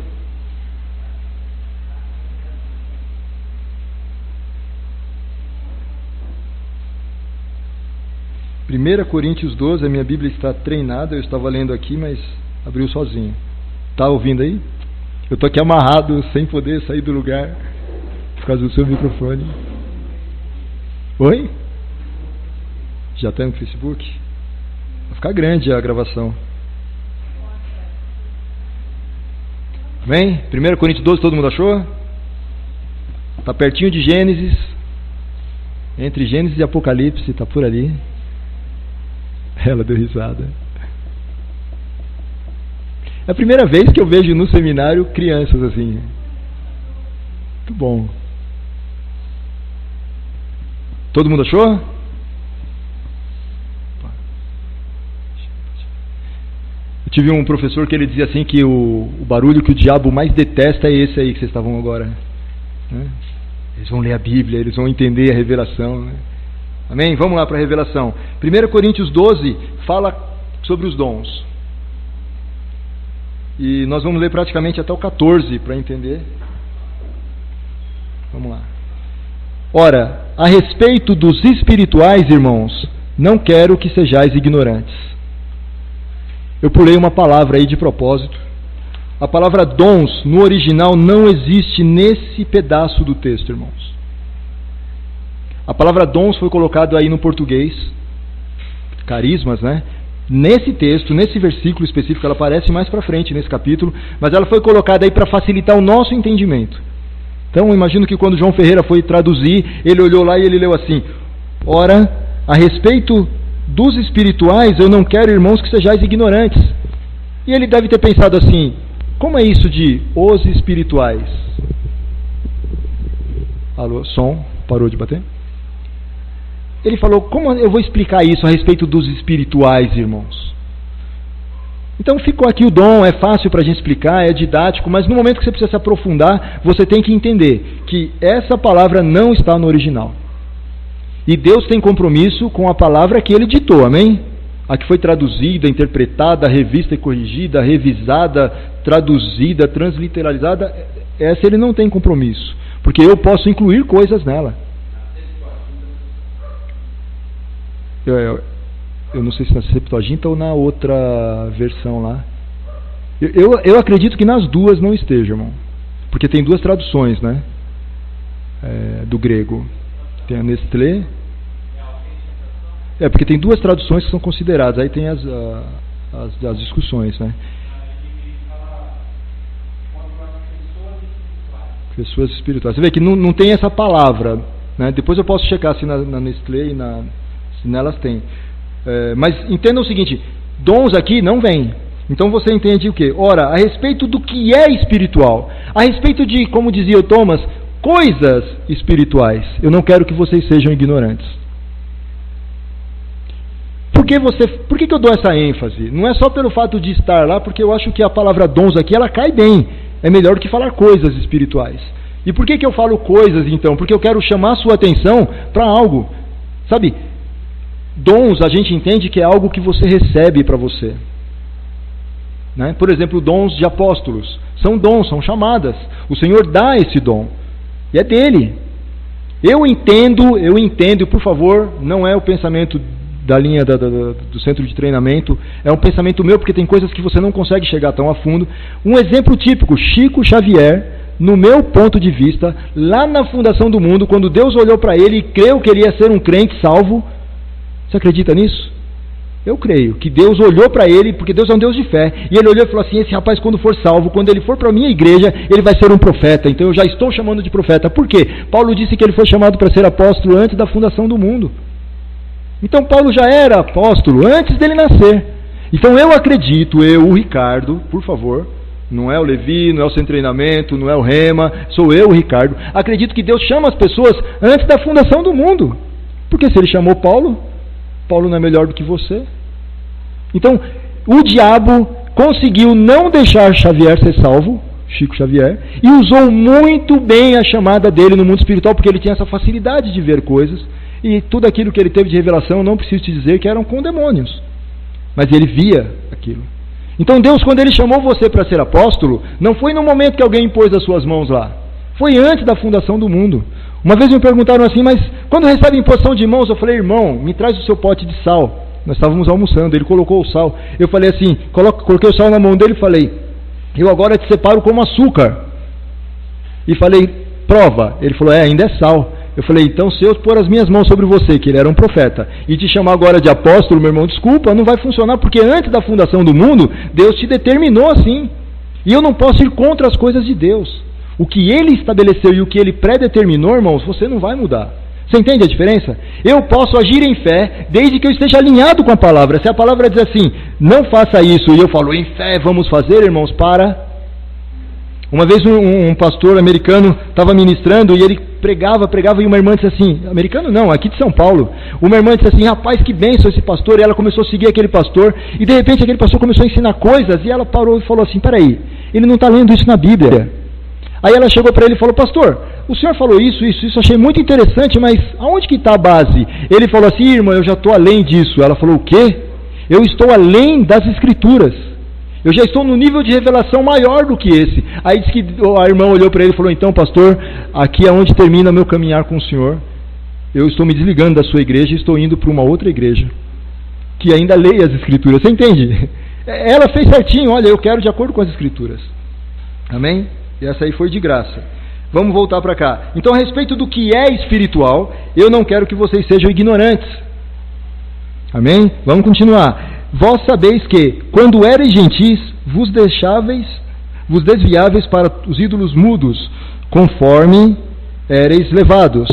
Primeira Coríntios 12, a minha Bíblia está treinada, eu estava lendo aqui, mas abriu sozinho. Está ouvindo aí? Eu estou aqui amarrado, sem poder sair do lugar. Por causa do seu microfone. Oi? Já está no Facebook? Vai ficar grande a gravação. Amém? 1 Coríntios 12, todo mundo achou? Está pertinho de Gênesis. Entre Gênesis e Apocalipse, está por ali. Ela deu risada. É a primeira vez que eu vejo no seminário crianças assim. Muito bom. Todo mundo achou? Eu tive um professor que ele dizia assim que o barulho que o diabo mais detesta é esse aí que vocês estavam agora. Né? Eles vão ler a Bíblia, eles vão entender a revelação. Né? Amém? Vamos lá para a revelação. 1 Coríntios 12 fala sobre os dons. E nós vamos ler praticamente até o 14 para entender. Vamos lá. Ora, a respeito dos espirituais, irmãos, não quero que sejais ignorantes. Eu pulei uma palavra aí de propósito. A palavra dons no original não existe nesse pedaço do texto, irmãos. A palavra dons foi colocada aí no português, carismas, né? Nesse texto, nesse versículo específico, ela aparece mais para frente nesse capítulo, mas ela foi colocada aí para facilitar o nosso entendimento. Então, eu imagino que quando João Ferreira foi traduzir, ele olhou lá e ele leu assim: ora, a respeito dos espirituais, eu não quero, irmãos, que sejais ignorantes. E ele deve ter pensado assim: como é isso de os espirituais? Alô, som, parou de bater? Ele falou: como eu vou explicar isso a respeito dos espirituais, irmãos? Então ficou aqui o dom, é fácil para a gente explicar, é didático, mas no momento que você precisa se aprofundar, você tem que entender que essa palavra não está no original. E Deus tem compromisso com a palavra que Ele ditou, amém? A que foi traduzida, interpretada, revista e corrigida, revisada, traduzida, transliteralizada, essa Ele não tem compromisso, porque eu posso incluir coisas nela. Eu não sei se na Septuaginta ou na outra versão lá. Eu acredito que nas duas não esteja, irmão. Porque tem duas traduções, né? Do grego. Tem a Nestlé. Porque tem duas traduções que são consideradas. Aí tem as discussões, né? Pessoas espirituais. Você vê que não tem essa palavra, né? Depois eu posso checar se na Nestlé e se nelas tem. Mas entenda o seguinte: dons aqui não vem. Então você entende o quê? Ora, a respeito do que é espiritual, a respeito de, como dizia o Thomas, coisas espirituais, eu não quero que vocês sejam ignorantes. Por que eu dou essa ênfase? Não é só pelo fato de estar lá, porque eu acho que a palavra dons aqui, ela cai bem. É melhor do que falar coisas espirituais. E por que eu falo coisas então? Porque eu quero chamar a sua atenção para algo. Sabe, dons a gente entende que é algo que você recebe para você. Né? Por exemplo, dons de apóstolos. São dons, são chamadas. O Senhor dá esse dom. E é dele. Eu entendo, por favor, não é o pensamento da linha do centro de treinamento, é um pensamento meu, porque tem coisas que você não consegue chegar tão a fundo. Um exemplo típico: Chico Xavier, no meu ponto de vista, lá na fundação do mundo, quando Deus olhou para ele e creu que ele ia ser um crente salvo. Você acredita nisso? Eu creio que Deus olhou para ele, porque Deus é um Deus de fé, e ele olhou e falou assim: esse rapaz, quando for salvo, quando ele for para a minha igreja, ele vai ser um profeta. Então eu já estou chamando de profeta. Por quê? Paulo disse que ele foi chamado para ser apóstolo antes da fundação do mundo. Então Paulo já era apóstolo antes dele nascer. Então eu acredito, o Ricardo, por favor, não é o Levi, não é o Sem Treinamento, não é o Rema, sou eu, o Ricardo, acredito que Deus chama as pessoas antes da fundação do mundo. Porque se ele chamou Paulo não é melhor do que você. Então, o diabo conseguiu não deixar Xavier ser salvo, Chico Xavier, e usou muito bem a chamada dele no mundo espiritual, porque ele tinha essa facilidade de ver coisas, e tudo aquilo que ele teve de revelação, não preciso te dizer que eram com demônios, mas ele via aquilo. Então Deus, quando ele chamou você para ser apóstolo, não foi no momento que alguém impôs as suas mãos lá, foi antes da fundação do mundo. Uma vez me perguntaram assim: mas quando recebe imposição de mãos? Eu falei: irmão, me traz o seu pote de sal. Nós estávamos almoçando, ele colocou o sal. Eu falei assim, coloquei o sal na mão dele e falei: eu agora te separo como açúcar. E falei: prova. Ele falou: ainda é sal. Eu falei: então se eu pôr as minhas mãos sobre você, que ele era um profeta, e te chamar agora de apóstolo, meu irmão, desculpa, não vai funcionar, porque antes da fundação do mundo, Deus te determinou assim. E eu não posso ir contra as coisas de Deus. O que ele estabeleceu e o que ele predeterminou, irmãos, você não vai mudar. Você entende a diferença? Eu posso agir em fé desde que eu esteja alinhado com a palavra. Se a palavra diz assim, não faça isso, e eu falo, em fé vamos fazer, irmãos, para. Uma vez um pastor americano estava ministrando e ele pregava, e uma irmã disse assim, americano não, aqui de São Paulo, uma irmã disse assim, rapaz, que bênção esse pastor, e ela começou a seguir aquele pastor, e de repente aquele pastor começou a ensinar coisas, e ela parou e falou assim, peraí, ele não está lendo isso na Bíblia. Aí ela chegou para ele e falou, pastor, o senhor falou isso, achei muito interessante, mas aonde que está a base? Ele falou assim, irmã, eu já estou além disso. Ela falou, o quê? Eu estou além das Escrituras. Eu já estou no nível de revelação maior do que esse. Aí disse que a irmã olhou para ele e falou, então pastor, aqui é onde termina meu caminhar com o senhor. Eu estou me desligando da sua igreja e estou indo para uma outra igreja, que ainda leia as Escrituras. Você entende? Ela fez certinho, olha, eu quero de acordo com as Escrituras. Amém? E essa aí foi de graça. Vamos voltar para cá. Então, a respeito do que é espiritual, eu não quero que vocês sejam ignorantes. Amém? Vamos continuar. Vós sabeis que, quando erais gentis, vos desviáveis para os ídolos mudos, conforme erais levados.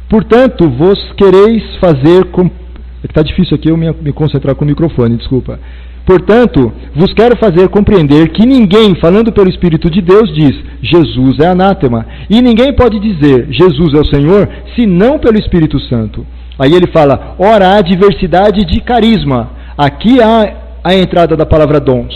Portanto, vos quereis fazer... Está difícil aqui eu me concentrar com o microfone, desculpa. Portanto, vos quero fazer compreender que ninguém, falando pelo Espírito de Deus, diz, Jesus é anátema. E ninguém pode dizer, Jesus é o Senhor, senão pelo Espírito Santo. Aí ele fala, ora há diversidade de carisma. Aqui há a entrada da palavra dons.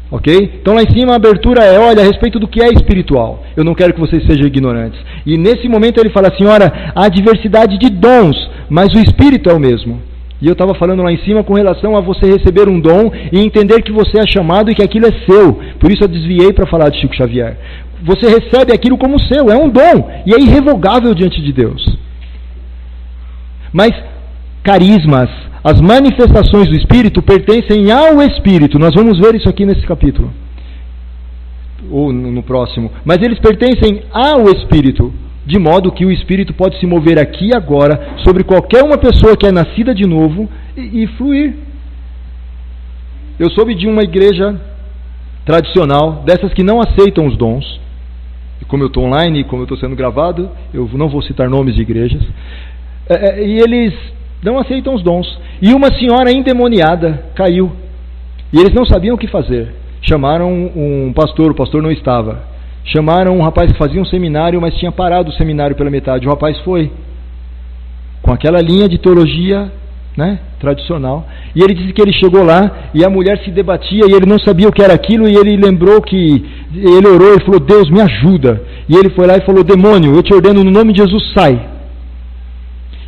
Ok? Então lá em cima a abertura é, olha, a respeito do que é espiritual. Eu não quero que vocês sejam ignorantes. E nesse momento ele fala assim, ora, há diversidade de dons, mas o Espírito é o mesmo. E eu estava falando lá em cima com relação a você receber um dom e entender que você é chamado e que aquilo é seu. Por isso eu desviei para falar de Chico Xavier. Você recebe aquilo como seu, é um dom e é irrevogável diante de Deus. Mas carismas, as manifestações do Espírito pertencem ao Espírito. Nós vamos ver isso aqui nesse capítulo. Ou no próximo. Mas eles pertencem ao Espírito. De modo que o Espírito pode se mover aqui e agora sobre qualquer uma pessoa que é nascida de novo e fluir. Eu soube de uma igreja tradicional, dessas que não aceitam os dons. E como eu estou online e como eu estou sendo gravado, eu não vou citar nomes de igrejas. E eles não aceitam os dons. E uma senhora endemoniada caiu. E eles não sabiam o que fazer. Chamaram um pastor, o pastor não estava. Chamaram um rapaz que fazia um seminário, mas tinha parado o seminário pela metade. O rapaz foi com aquela linha de teologia, né, tradicional. E ele disse que ele chegou lá e a mulher se debatia e ele não sabia o que era aquilo. E ele lembrou que ele orou e falou, Deus, me ajuda. E ele foi lá e falou, demônio, eu te ordeno no nome de Jesus, sai.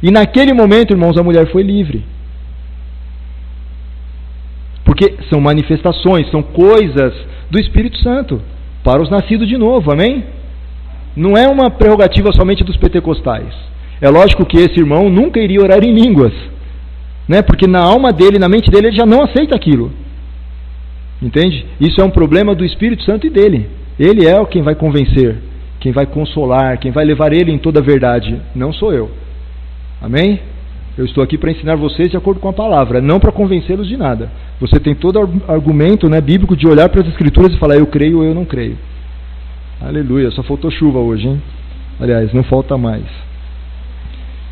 E naquele momento, irmãos, a mulher foi livre. Porque são manifestações, são coisas do Espírito Santo para os nascidos de novo, amém? Não é uma prerrogativa somente dos pentecostais. É lógico que esse irmão nunca iria orar em línguas, né? Porque na alma dele, na mente dele, ele já não aceita aquilo. Entende? Isso é um problema do Espírito Santo e dele. Ele é quem vai convencer, quem vai consolar, quem vai levar ele em toda a verdade. Não sou eu. Amém? Eu estou aqui para ensinar vocês de acordo com a palavra, não para convencê-los de nada. Você tem todo argumento, né, bíblico de olhar para as Escrituras e falar, eu creio ou eu não creio. Aleluia, só faltou chuva hoje, hein? Aliás, não falta mais.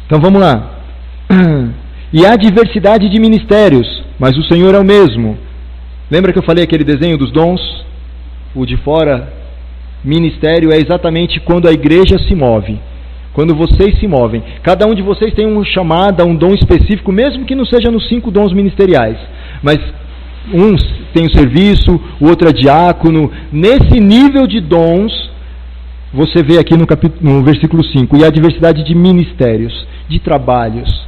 Então vamos lá. E há diversidade de ministérios, mas o Senhor é o mesmo. Lembra que eu falei aquele desenho dos dons? O de fora, ministério, é exatamente quando a igreja se move. Quando vocês se movem. Cada um de vocês tem uma chamada, um dom específico, mesmo que não seja nos 5 dons ministeriais. Mas um tem o serviço, o outro é diácono. Nesse nível de dons, você vê aqui no versículo 5, e a diversidade de ministérios, de trabalhos,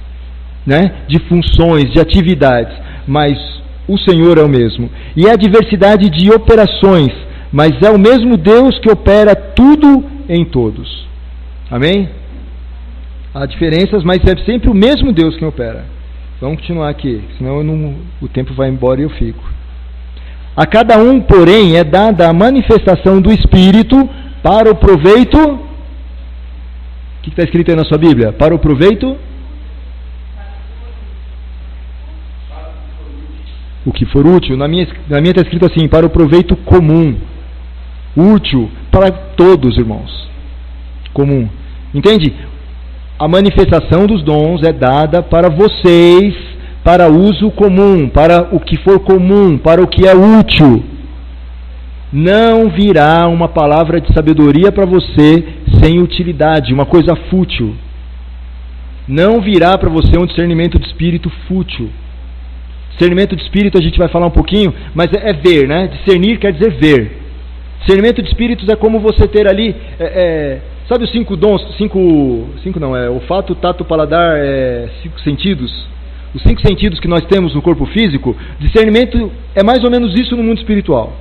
né? De funções, de atividades. Mas o Senhor é o mesmo. E a diversidade de operações, mas é o mesmo Deus que opera tudo em todos. Amém? Há diferenças, mas é sempre o mesmo Deus quem opera. Vamos continuar aqui, senão o tempo vai embora e eu fico. A cada um, porém, é dada a manifestação do Espírito para o proveito. O que está escrito aí na sua Bíblia? Para o proveito? O que for útil. Na minha está escrito assim, para o proveito comum. Útil para todos, irmãos. Comum. Entende? a manifestação dos dons é dada para vocês, para uso comum, para o que for comum, para o que é útil. Não virá uma palavra de sabedoria para você sem utilidade, uma coisa fútil. Não virá para você um discernimento de espírito fútil. Discernimento de espírito a gente vai falar um pouquinho, mas é ver, né? Discernir quer dizer ver. Discernimento de espíritos é como você ter ali, sabe os 5 dons, olfato, tato, paladar, 5 sentidos? Os 5 sentidos que nós temos no corpo físico, discernimento é mais ou menos isso no mundo espiritual.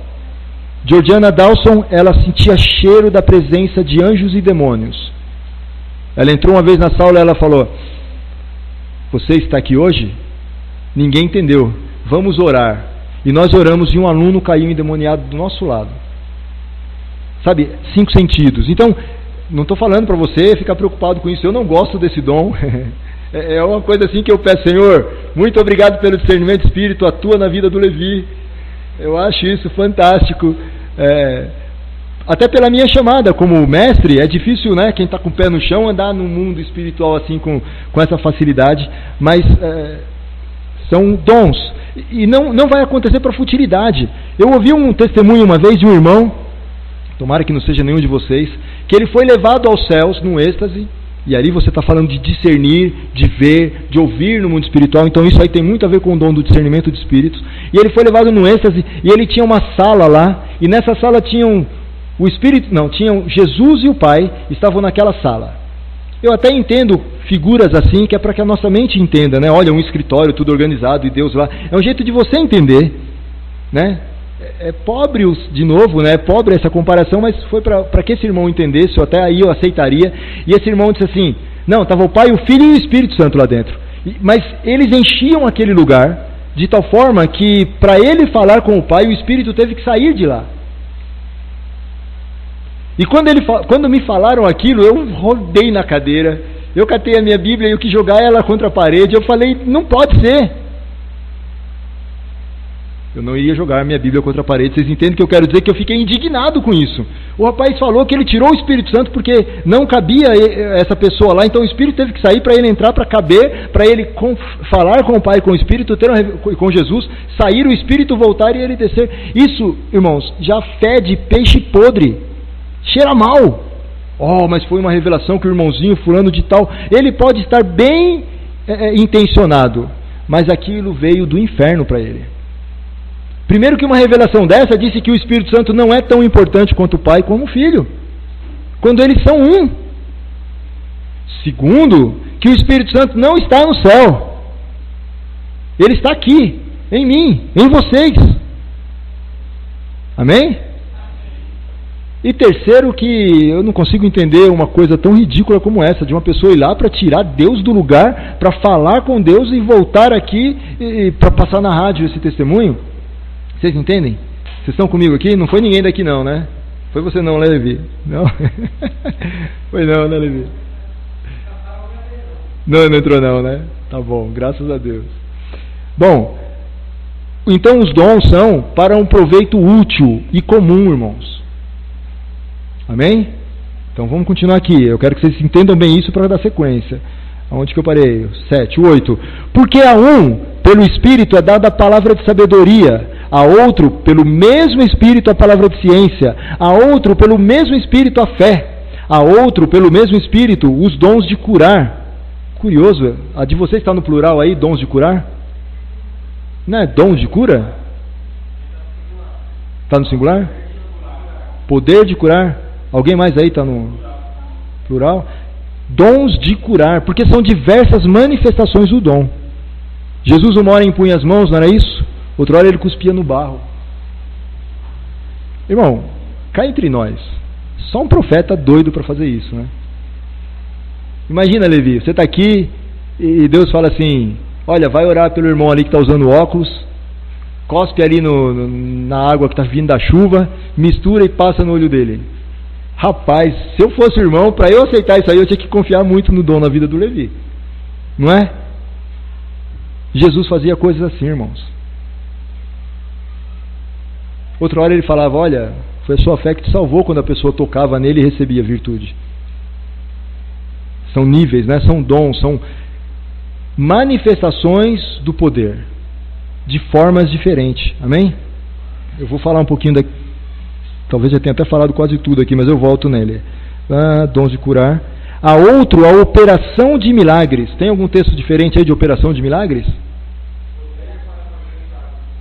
Georgiana Dawson, ela sentia cheiro da presença de anjos e demônios. Ela entrou uma vez na sala e ela falou: você está aqui hoje? Ninguém entendeu. Vamos orar. E nós oramos e um aluno caiu endemoniado do nosso lado. Sabe, 5 sentidos. Então, não estou falando para você ficar preocupado com isso. Eu não gosto desse dom. É uma coisa assim que eu peço: Senhor, muito obrigado pelo discernimento de espírito, atua na vida do Levi. Eu acho isso fantástico. Até pela minha chamada como mestre, é difícil, né, quem está com o pé no chão andar no mundo espiritual assim com essa facilidade, mas são dons, e não vai acontecer para futilidade. Eu ouvi um testemunho uma vez de um irmão, tomara que não seja nenhum de vocês, que ele foi levado aos céus num êxtase, e ali você está falando de discernir, de ver, de ouvir no mundo espiritual, então isso aí tem muito a ver com o dom do discernimento de espíritos. E ele foi levado num êxtase, e ele tinha uma sala lá, e nessa sala tinham tinham Jesus e o Pai, estavam naquela sala. Eu até entendo figuras assim, que é para que a nossa mente entenda, né? Olha, um escritório tudo organizado e Deus lá. É um jeito de você entender, né? É pobre, de novo, né? É pobre essa comparação, mas foi para que esse irmão entendesse, até aí eu aceitaria. E esse irmão disse assim: não, estava o Pai, o Filho e o Espírito Santo lá dentro. Mas eles enchiam aquele lugar de tal forma que para ele falar com o Pai, o Espírito teve que sair de lá. E quando me falaram aquilo, eu rodei na cadeira, eu catei a minha Bíblia e eu quis jogar ela contra a parede. Eu falei: não pode ser. Eu não iria jogar a minha Bíblia contra a parede. Vocês entendem que eu quero dizer? Que eu fiquei indignado com isso. O rapaz falou que ele tirou o Espírito Santo porque não cabia essa pessoa lá, então o Espírito teve que sair para ele entrar, para caber, para ele falar com o Pai, com o Espírito, com Jesus, sair o Espírito, voltar e ele descer. Isso, irmãos, já fede peixe podre, cheira mal. Mas foi uma revelação que o irmãozinho fulano de tal, ele pode estar bem intencionado, mas aquilo veio do inferno para ele. Primeiro, que uma revelação dessa disse que o Espírito Santo não é tão importante quanto o Pai como o Filho, quando eles são um. Segundo, que o Espírito Santo não está no céu, ele está aqui, em mim, em vocês. Amém? E terceiro, que eu não consigo entender uma coisa tão ridícula como essa, de uma pessoa ir lá para tirar Deus do lugar, para falar com Deus e voltar aqui para passar na rádio esse testemunho. Vocês entendem? Vocês estão comigo aqui? Não foi ninguém daqui não, né? Foi você não, né, Levi? Não? Foi não, né, Levi? Não entrou não, né? Tá bom, graças a Deus. Bom, então os dons são para um proveito útil e comum, irmãos. Amém? Então vamos continuar aqui. Eu quero que vocês entendam bem isso para dar sequência. Aonde que eu parei? 7, 8. Porque a um, pelo Espírito, é dada a palavra de sabedoria, a outro, pelo mesmo Espírito, a palavra de ciência, a outro, pelo mesmo Espírito, a fé, a outro, pelo mesmo Espírito, os dons de curar. Curioso, a de vocês está no plural aí, dons de curar? Não é dons de cura? Está no singular? Poder de curar. Alguém mais aí está no plural? Dons de curar, porque são diversas manifestações do dom. Jesus uma hora impunha as mãos, não era isso? Outra hora ele cuspia no barro. Irmão, cá entre nós, só um profeta doido para fazer isso, né? Imagina, Levi, você está aqui e Deus fala assim: olha, vai orar pelo irmão ali que está usando óculos, cospe ali na água que está vindo da chuva, mistura e passa no olho dele. Rapaz, se eu fosse irmão, para eu aceitar isso aí, eu tinha que confiar muito no dom na vida do Levi. Não é? Jesus fazia coisas assim, irmãos. Outra hora ele falava: olha, foi a sua fé que te salvou, quando a pessoa tocava nele e recebia virtude. São níveis, né? São dons, são manifestações do poder, de formas diferentes. Amém? Eu vou falar um pouquinho daqui. Talvez já tenha até falado quase tudo aqui, mas eu volto nele. Dons de curar. A outro, a operação de milagres. Tem algum texto diferente aí de operação de milagres?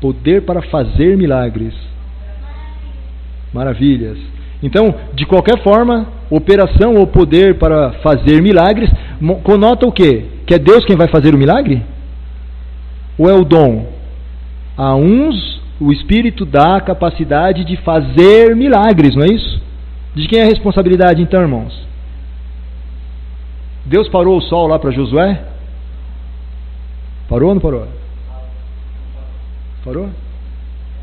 Poder para fazer milagres. Maravilhas. Então, de qualquer forma, operação ou poder para fazer milagres, conota o quê? Que é Deus quem vai fazer o milagre? Ou é o dom? A uns, o Espírito dá a capacidade de fazer milagres, não é isso? De quem é a responsabilidade então, irmãos? Deus parou o sol lá para Josué? Parou ou não parou? Parou?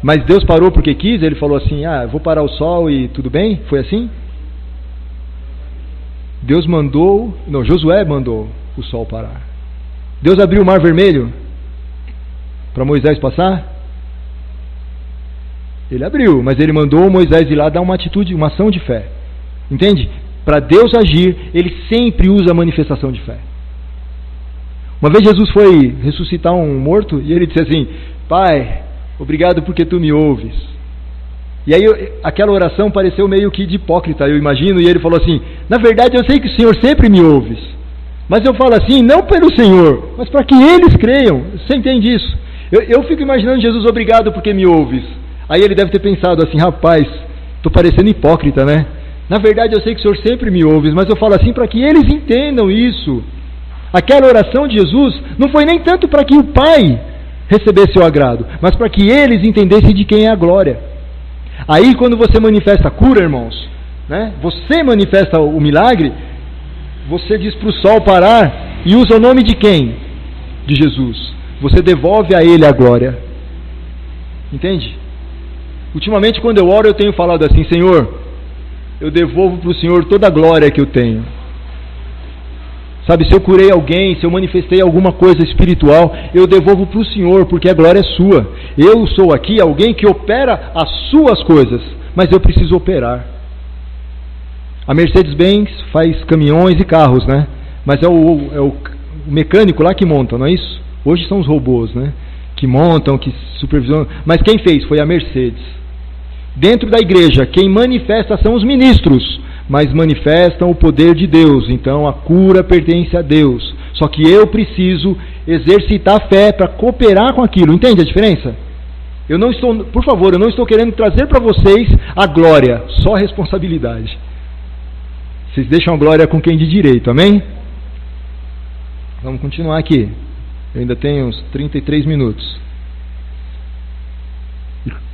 Mas Deus parou porque quis? Ele falou assim, eu vou parar o sol e tudo bem? Foi assim? Deus mandou, não, Josué mandou o sol parar. Deus abriu o mar vermelho para Moisés passar? Ele abriu, mas ele mandou Moisés ir lá dar uma atitude, uma ação de fé. Entende? Para Deus agir, ele sempre usa a manifestação de fé. Uma vez Jesus foi ressuscitar um morto e ele disse assim, Pai, obrigado porque tu me ouves. E aí aquela oração pareceu meio que de hipócrita, eu imagino, e ele falou assim, na verdade eu sei que o Senhor sempre me ouves, mas eu falo assim, não pelo Senhor, mas para que eles creiam. Você entende isso? Eu fico imaginando Jesus, obrigado porque me ouves. Aí ele deve ter pensado assim, rapaz, estou parecendo hipócrita, né? Na verdade eu sei que o Senhor sempre me ouves, mas eu falo assim para que eles entendam isso. Aquela oração de Jesus não foi nem tanto para que o Pai recebesse o agrado, mas para que eles entendessem de quem é a glória. Aí quando você manifesta a cura, irmãos, né? Você manifesta o milagre, você diz para o sol parar e usa o nome de quem? De Jesus. Você devolve a Ele a glória. Entende? Ultimamente quando eu oro eu tenho falado assim, Senhor, eu devolvo para o Senhor toda a glória que eu tenho. Sabe, se eu curei alguém, se eu manifestei alguma coisa espiritual, eu devolvo para o Senhor, porque a glória é sua. Eu sou aqui alguém que opera as suas coisas, mas eu preciso operar. A Mercedes-Benz faz caminhões e carros, né? Mas é o mecânico lá que monta, não é isso? Hoje são os robôs, né? Que montam, que supervisionam. Mas quem fez? Foi a Mercedes. Dentro da igreja, quem manifesta são os ministros, mas manifestam o poder de Deus. Então a cura pertence a Deus. Só que eu preciso exercitar a fé para cooperar com aquilo. Entende a diferença? Eu não estou, por favor, eu não estou querendo trazer para vocês a glória, só a responsabilidade. Vocês deixam a glória com quem de direito, amém? Vamos continuar aqui. Eu ainda tenho uns 33 minutos.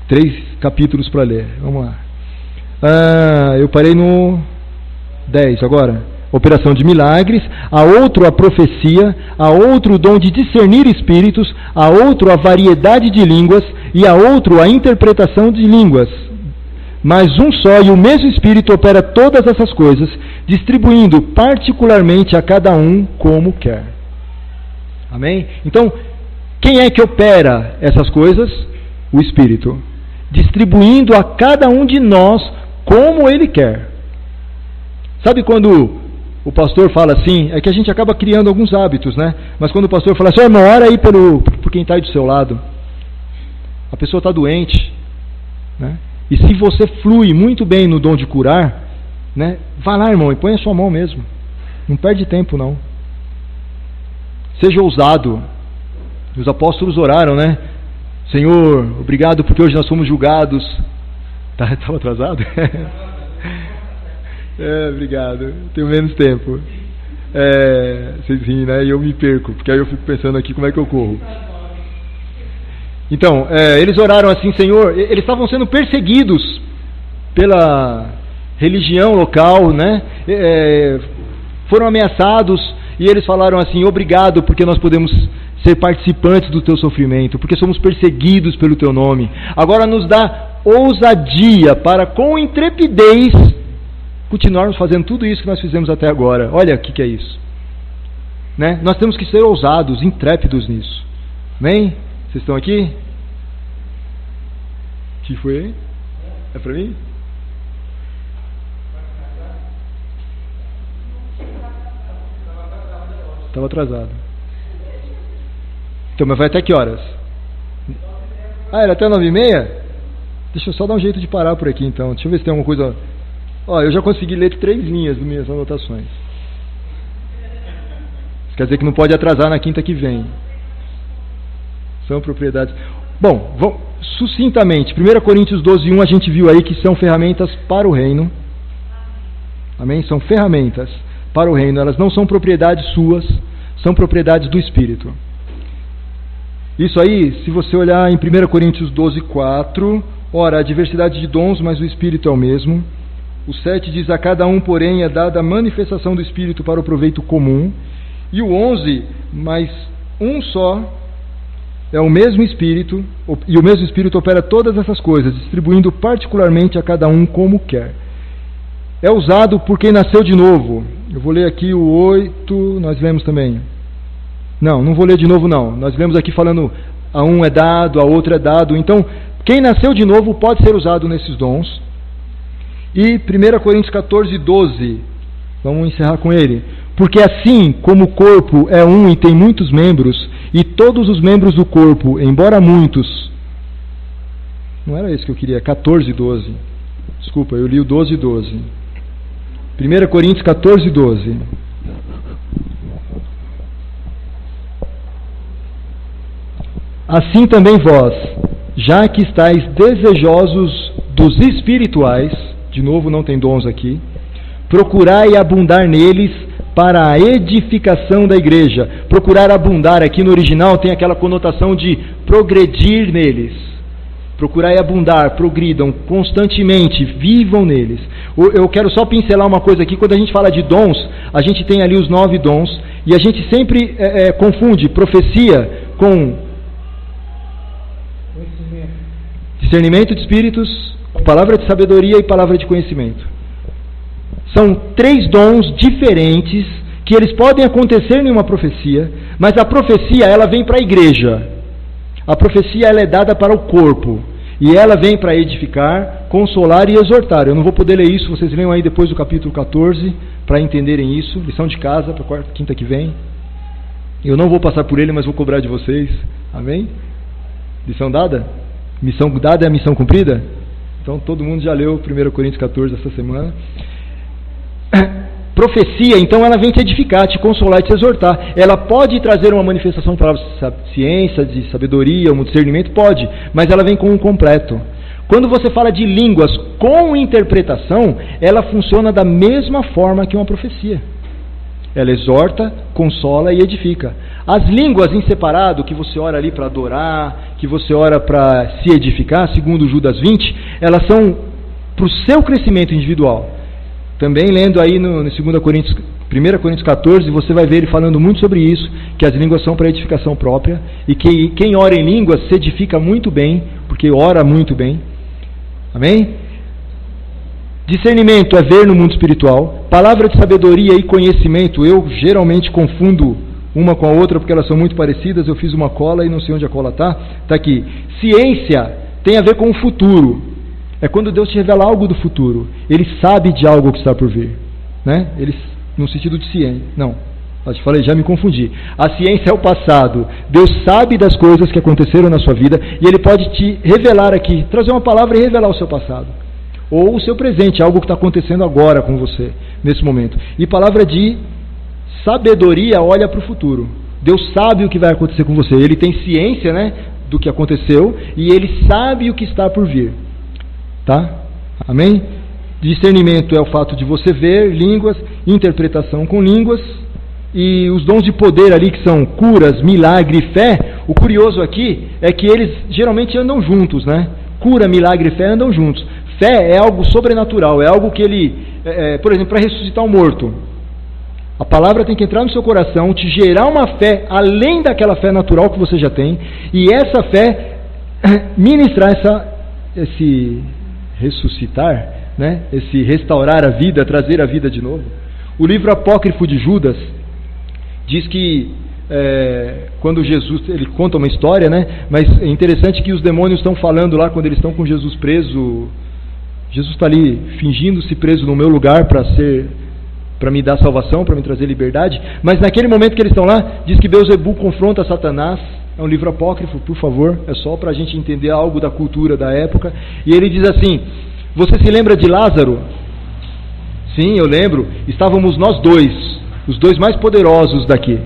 3 capítulos para ler. Vamos lá. Eu parei no 10 agora. Operação de milagres. A outro a profecia. A outro o dom de discernir espíritos. A outro a variedade de línguas. E a outro a interpretação de línguas. Mas um só e o mesmo Espírito opera todas essas coisas, distribuindo particularmente a cada um como quer. Amém? Então, quem é que opera essas coisas? O Espírito. Distribuindo a cada um de nós como Ele quer. Sabe quando o pastor fala assim, é que a gente acaba criando alguns hábitos, né? Mas quando o pastor fala assim, irmão, ora aí por quem está aí do seu lado. A pessoa está doente, né? E se você flui muito bem no dom de curar, né? Vai lá, irmão, e põe a sua mão mesmo. Não perde tempo, não. Seja ousado. Os apóstolos oraram, né? Senhor, obrigado porque hoje nós fomos julgados. Estava atrasado? Obrigado. Tenho menos tempo. Vocês riem, né? E eu me perco, porque aí eu fico pensando aqui como é que eu corro. Então, eles oraram assim, Senhor, eles estavam sendo perseguidos pela religião local, né? Foram ameaçados e eles falaram assim, obrigado porque nós podemos ser participantes do teu sofrimento, porque somos perseguidos pelo teu nome. Agora nos dá ousadia para com intrepidez continuarmos fazendo tudo isso que nós fizemos até agora. Olha o que é isso, né? Nós temos que ser ousados, intrépidos nisso. Amém? Vocês estão aqui? O que foi aí? É para mim? Estava atrasado. Então, mas vai até que horas? Era até 9h30? Deixa eu só dar um jeito de parar por aqui então. Deixa eu ver se tem alguma coisa. Eu já consegui ler 3 linhas das minhas anotações. Isso quer dizer que não pode atrasar na quinta que vem. São propriedades. Bom, sucintamente, 1 Coríntios 12:1 a gente viu aí que são ferramentas para o reino. Amém? São ferramentas para o reino. Elas não são propriedades suas, são propriedades do Espírito. Isso aí, se você olhar em 1 Coríntios 12:4, ora, a diversidade de dons, mas o Espírito é o mesmo. O 7 diz, a cada um, porém, é dada a manifestação do Espírito para o proveito comum. E o 11, mas um só é o mesmo Espírito, e o mesmo Espírito opera todas essas coisas, distribuindo particularmente a cada um como quer. É usado por quem nasceu de novo. Eu vou ler aqui o 8, nós lemos também. Não vou ler de novo não. Nós lemos aqui falando, a um é dado, a outro é dado. Então, quem nasceu de novo pode ser usado nesses dons. E 1 Coríntios 14:12, vamos encerrar com ele. Porque assim como o corpo é um e tem muitos membros, e todos os membros do corpo, embora muitos... Não era isso que eu queria, 14:12. Desculpa, eu li o 12:12. 1 Coríntios 14:12. Assim também vós, já que estáis desejosos dos espirituais, de novo não tem dons aqui, procurai abundar neles para a edificação da igreja. Procurar abundar aqui no original tem aquela conotação de progredir neles. Procurai abundar, progridam constantemente, vivam neles. Eu quero só pincelar uma coisa aqui, quando a gente fala de dons, a gente tem ali os 9 dons, e a gente sempre confunde profecia com discernimento de espíritos, palavra de sabedoria e palavra de conhecimento. São 3 dons diferentes que eles podem acontecer em uma profecia, mas a profecia ela vem para a igreja. A profecia ela é dada para o corpo e ela vem para edificar, consolar e exortar. Eu não vou poder ler isso, vocês leiam aí depois do capítulo 14 para entenderem isso. Lição de casa para quarta, quinta que vem. Eu não vou passar por ele, mas vou cobrar de vocês. Amém? Lição dada? Missão dada é a missão cumprida? Então todo mundo já leu 1 Coríntios 14 essa semana. Profecia, então, ela vem te edificar, te consolar e te exortar. Ela pode trazer uma manifestação de palavras de ciência, de sabedoria, um discernimento, pode, mas ela vem com um completo. Quando você fala de línguas com interpretação, ela funciona da mesma forma que uma profecia. Ela exorta, consola e edifica. As línguas em separado, que você ora ali para adorar, que você ora para se edificar, segundo Judas 20, elas são para o seu crescimento individual. Também lendo aí no 1 Coríntios 14, você vai ver ele falando muito sobre isso, que as línguas são para edificação própria, e que quem ora em línguas se edifica muito bem, porque ora muito bem. Amém? Discernimento é ver no mundo espiritual. Palavra de sabedoria e conhecimento, eu geralmente confundo uma com a outra, porque elas são muito parecidas. Eu fiz uma cola e não sei onde a cola está. Está aqui. Ciência tem a ver com o futuro. É quando Deus te revela algo do futuro. Ele sabe de algo que está por vir, né? Ele, no sentido de ciência. Não, eu te falei, já me confundi. A ciência é o passado. Deus sabe das coisas que aconteceram na sua vida e Ele pode te revelar aqui, trazer uma palavra e revelar o seu passado. Ou o seu presente, algo que está acontecendo agora com você, nesse momento. E palavra de sabedoria olha para o futuro. Deus sabe o que vai acontecer com você. Ele tem ciência, né, do que aconteceu e Ele sabe o que está por vir. Tá? Amém? Discernimento é o fato de você ver línguas, interpretação com línguas, e os dons de poder ali que são curas, milagre e fé. O curioso aqui é que eles geralmente andam juntos, né? Cura, milagre e fé andam juntos. Fé é algo sobrenatural, é algo que ele, por exemplo, para ressuscitar um morto, a palavra tem que entrar no seu coração, te gerar uma fé além daquela fé natural que você já tem, e essa fé ministrar esse ressuscitar, né? Esse restaurar a vida, trazer a vida de novo. O livro apócrifo de Judas diz que quando Jesus, ele conta uma história, né? Mas é interessante que os demônios estão falando lá quando eles estão com Jesus preso. Jesus está ali fingindo-se preso no meu lugar para para me dar salvação, para me trazer liberdade. Mas naquele momento que eles estão lá, diz que Beelzebul confronta Satanás. É um livro apócrifo, por favor, é só para a gente entender algo da cultura da época. E ele diz assim: você se lembra de Lázaro? Sim, eu lembro. Estávamos nós dois, os dois mais poderosos daqui.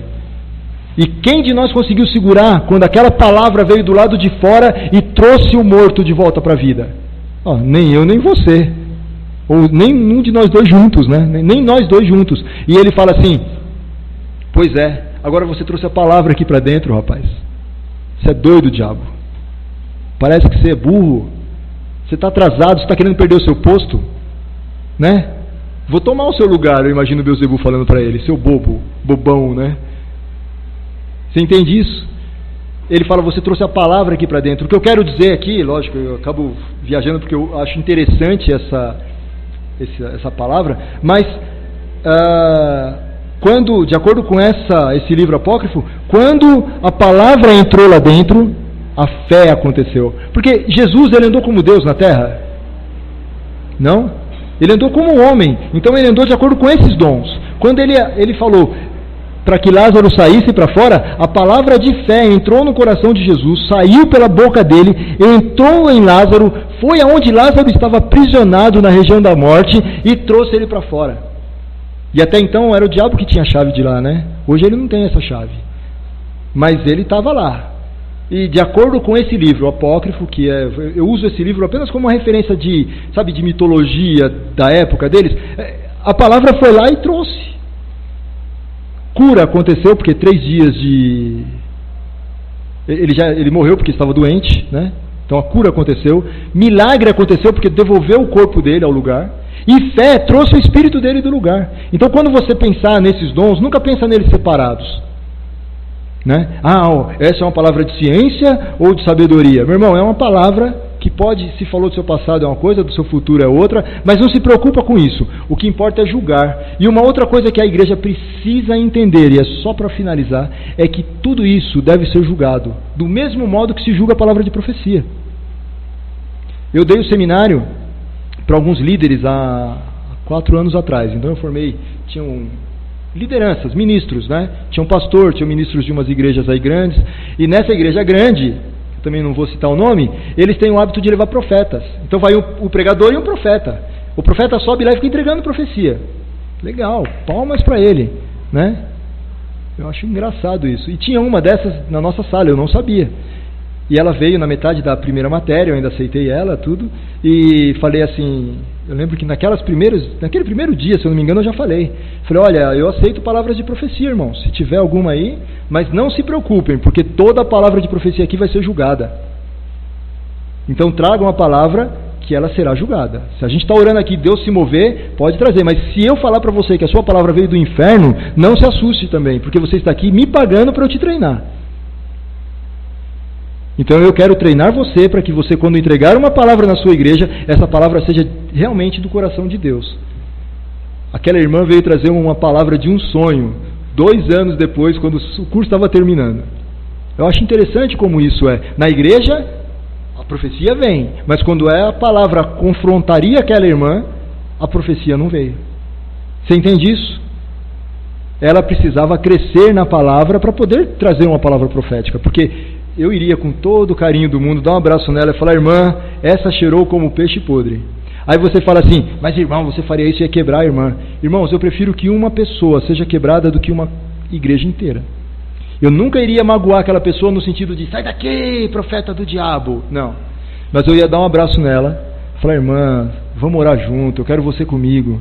E quem de nós conseguiu segurar quando aquela palavra veio do lado de fora e trouxe o morto de volta para a vida? Nem eu nem você, ou nem um de nós dois juntos, né? Nem nós dois juntos. E ele fala assim: pois é, agora você trouxe a palavra aqui para dentro, rapaz. Você é doido, diabo. Parece que você é burro. Você está atrasado, você está querendo perder o seu posto, né? Vou tomar o seu lugar, eu imagino Beelzebul falando para ele: seu bobo, bobão, né? Você entende isso? Ele fala: você trouxe a palavra aqui para dentro. O que eu quero dizer aqui, lógico, eu acabo viajando porque eu acho interessante essa palavra, mas quando, de acordo com esse livro apócrifo, quando a palavra entrou lá dentro, a fé aconteceu. Porque Jesus, ele andou como Deus na terra? Não? Ele andou como um homem, então ele andou de acordo com esses dons. Quando ele falou para que Lázaro saísse para fora, a palavra de fé entrou no coração de Jesus, saiu pela boca dele, entrou em Lázaro, foi aonde Lázaro estava aprisionado na região da morte e trouxe ele para fora. E até então era o diabo que tinha a chave de lá, né? Hoje ele não tem essa chave, mas ele estava lá. E de acordo com esse livro apócrifo, eu uso esse livro apenas como uma referência de mitologia da época deles, a palavra foi lá e trouxe. Cura aconteceu porque 3 dias de... Ele morreu porque estava doente, né? Então a cura aconteceu. Milagre aconteceu porque devolveu o corpo dele ao lugar. E fé trouxe o espírito dele do lugar. Então quando você pensar nesses dons, nunca pensa neles separados, né? Essa é uma palavra de ciência ou de sabedoria? Meu irmão, é uma palavra que se falou do seu passado é uma coisa, do seu futuro é outra, mas não se preocupa com isso. O que importa é julgar. E uma outra coisa que a igreja precisa entender, e é só para finalizar, é que tudo isso deve ser julgado do mesmo modo que se julga a palavra de profecia. Eu dei o seminário para alguns líderes há 4 anos atrás. Então eu formei, tinham lideranças, ministros, né? Tinha um pastor, tinha ministros de umas igrejas aí grandes, e nessa igreja grande, também não vou citar o nome, eles têm o hábito de levar profetas. Então vai o pregador e um profeta. O profeta sobe lá e fica entregando profecia. Legal, palmas para ele, né? Eu acho engraçado isso. E tinha uma dessas na nossa sala, eu não sabia. E ela veio na metade da primeira matéria, eu ainda aceitei ela, tudo, e falei assim, eu lembro que naquele primeiro dia, se eu não me engano, eu já falei. Falei: olha, eu aceito palavras de profecia, irmão, se tiver alguma aí, mas não se preocupem, porque toda palavra de profecia aqui vai ser julgada. Então tragam a palavra que ela será julgada. Se a gente está orando aqui, Deus se mover, pode trazer, mas se eu falar para você que a sua palavra veio do inferno, não se assuste também, porque você está aqui me pagando para eu te treinar. Então eu quero treinar você para que você, quando entregar uma palavra na sua igreja, essa palavra seja realmente do coração de Deus. Aquela irmã veio trazer uma palavra de um sonho 2 anos depois, quando o curso estava terminando. Eu acho interessante como isso é. Na igreja, a profecia vem, mas quando a palavra confrontaria aquela irmã, a profecia não veio. Você entende isso? Ela precisava crescer na palavra para poder trazer uma palavra profética, porque eu iria com todo o carinho do mundo dar um abraço nela e falar: irmã, essa cheirou como peixe podre. Aí você fala assim: mas irmão, você faria isso e ia quebrar a irmã. Irmãos, eu prefiro que uma pessoa seja quebrada do que uma igreja inteira. Eu nunca iria magoar aquela pessoa no sentido de: sai daqui, profeta do diabo. Não. Mas eu ia dar um abraço nela, falar: irmã, vamos orar junto, eu quero você comigo.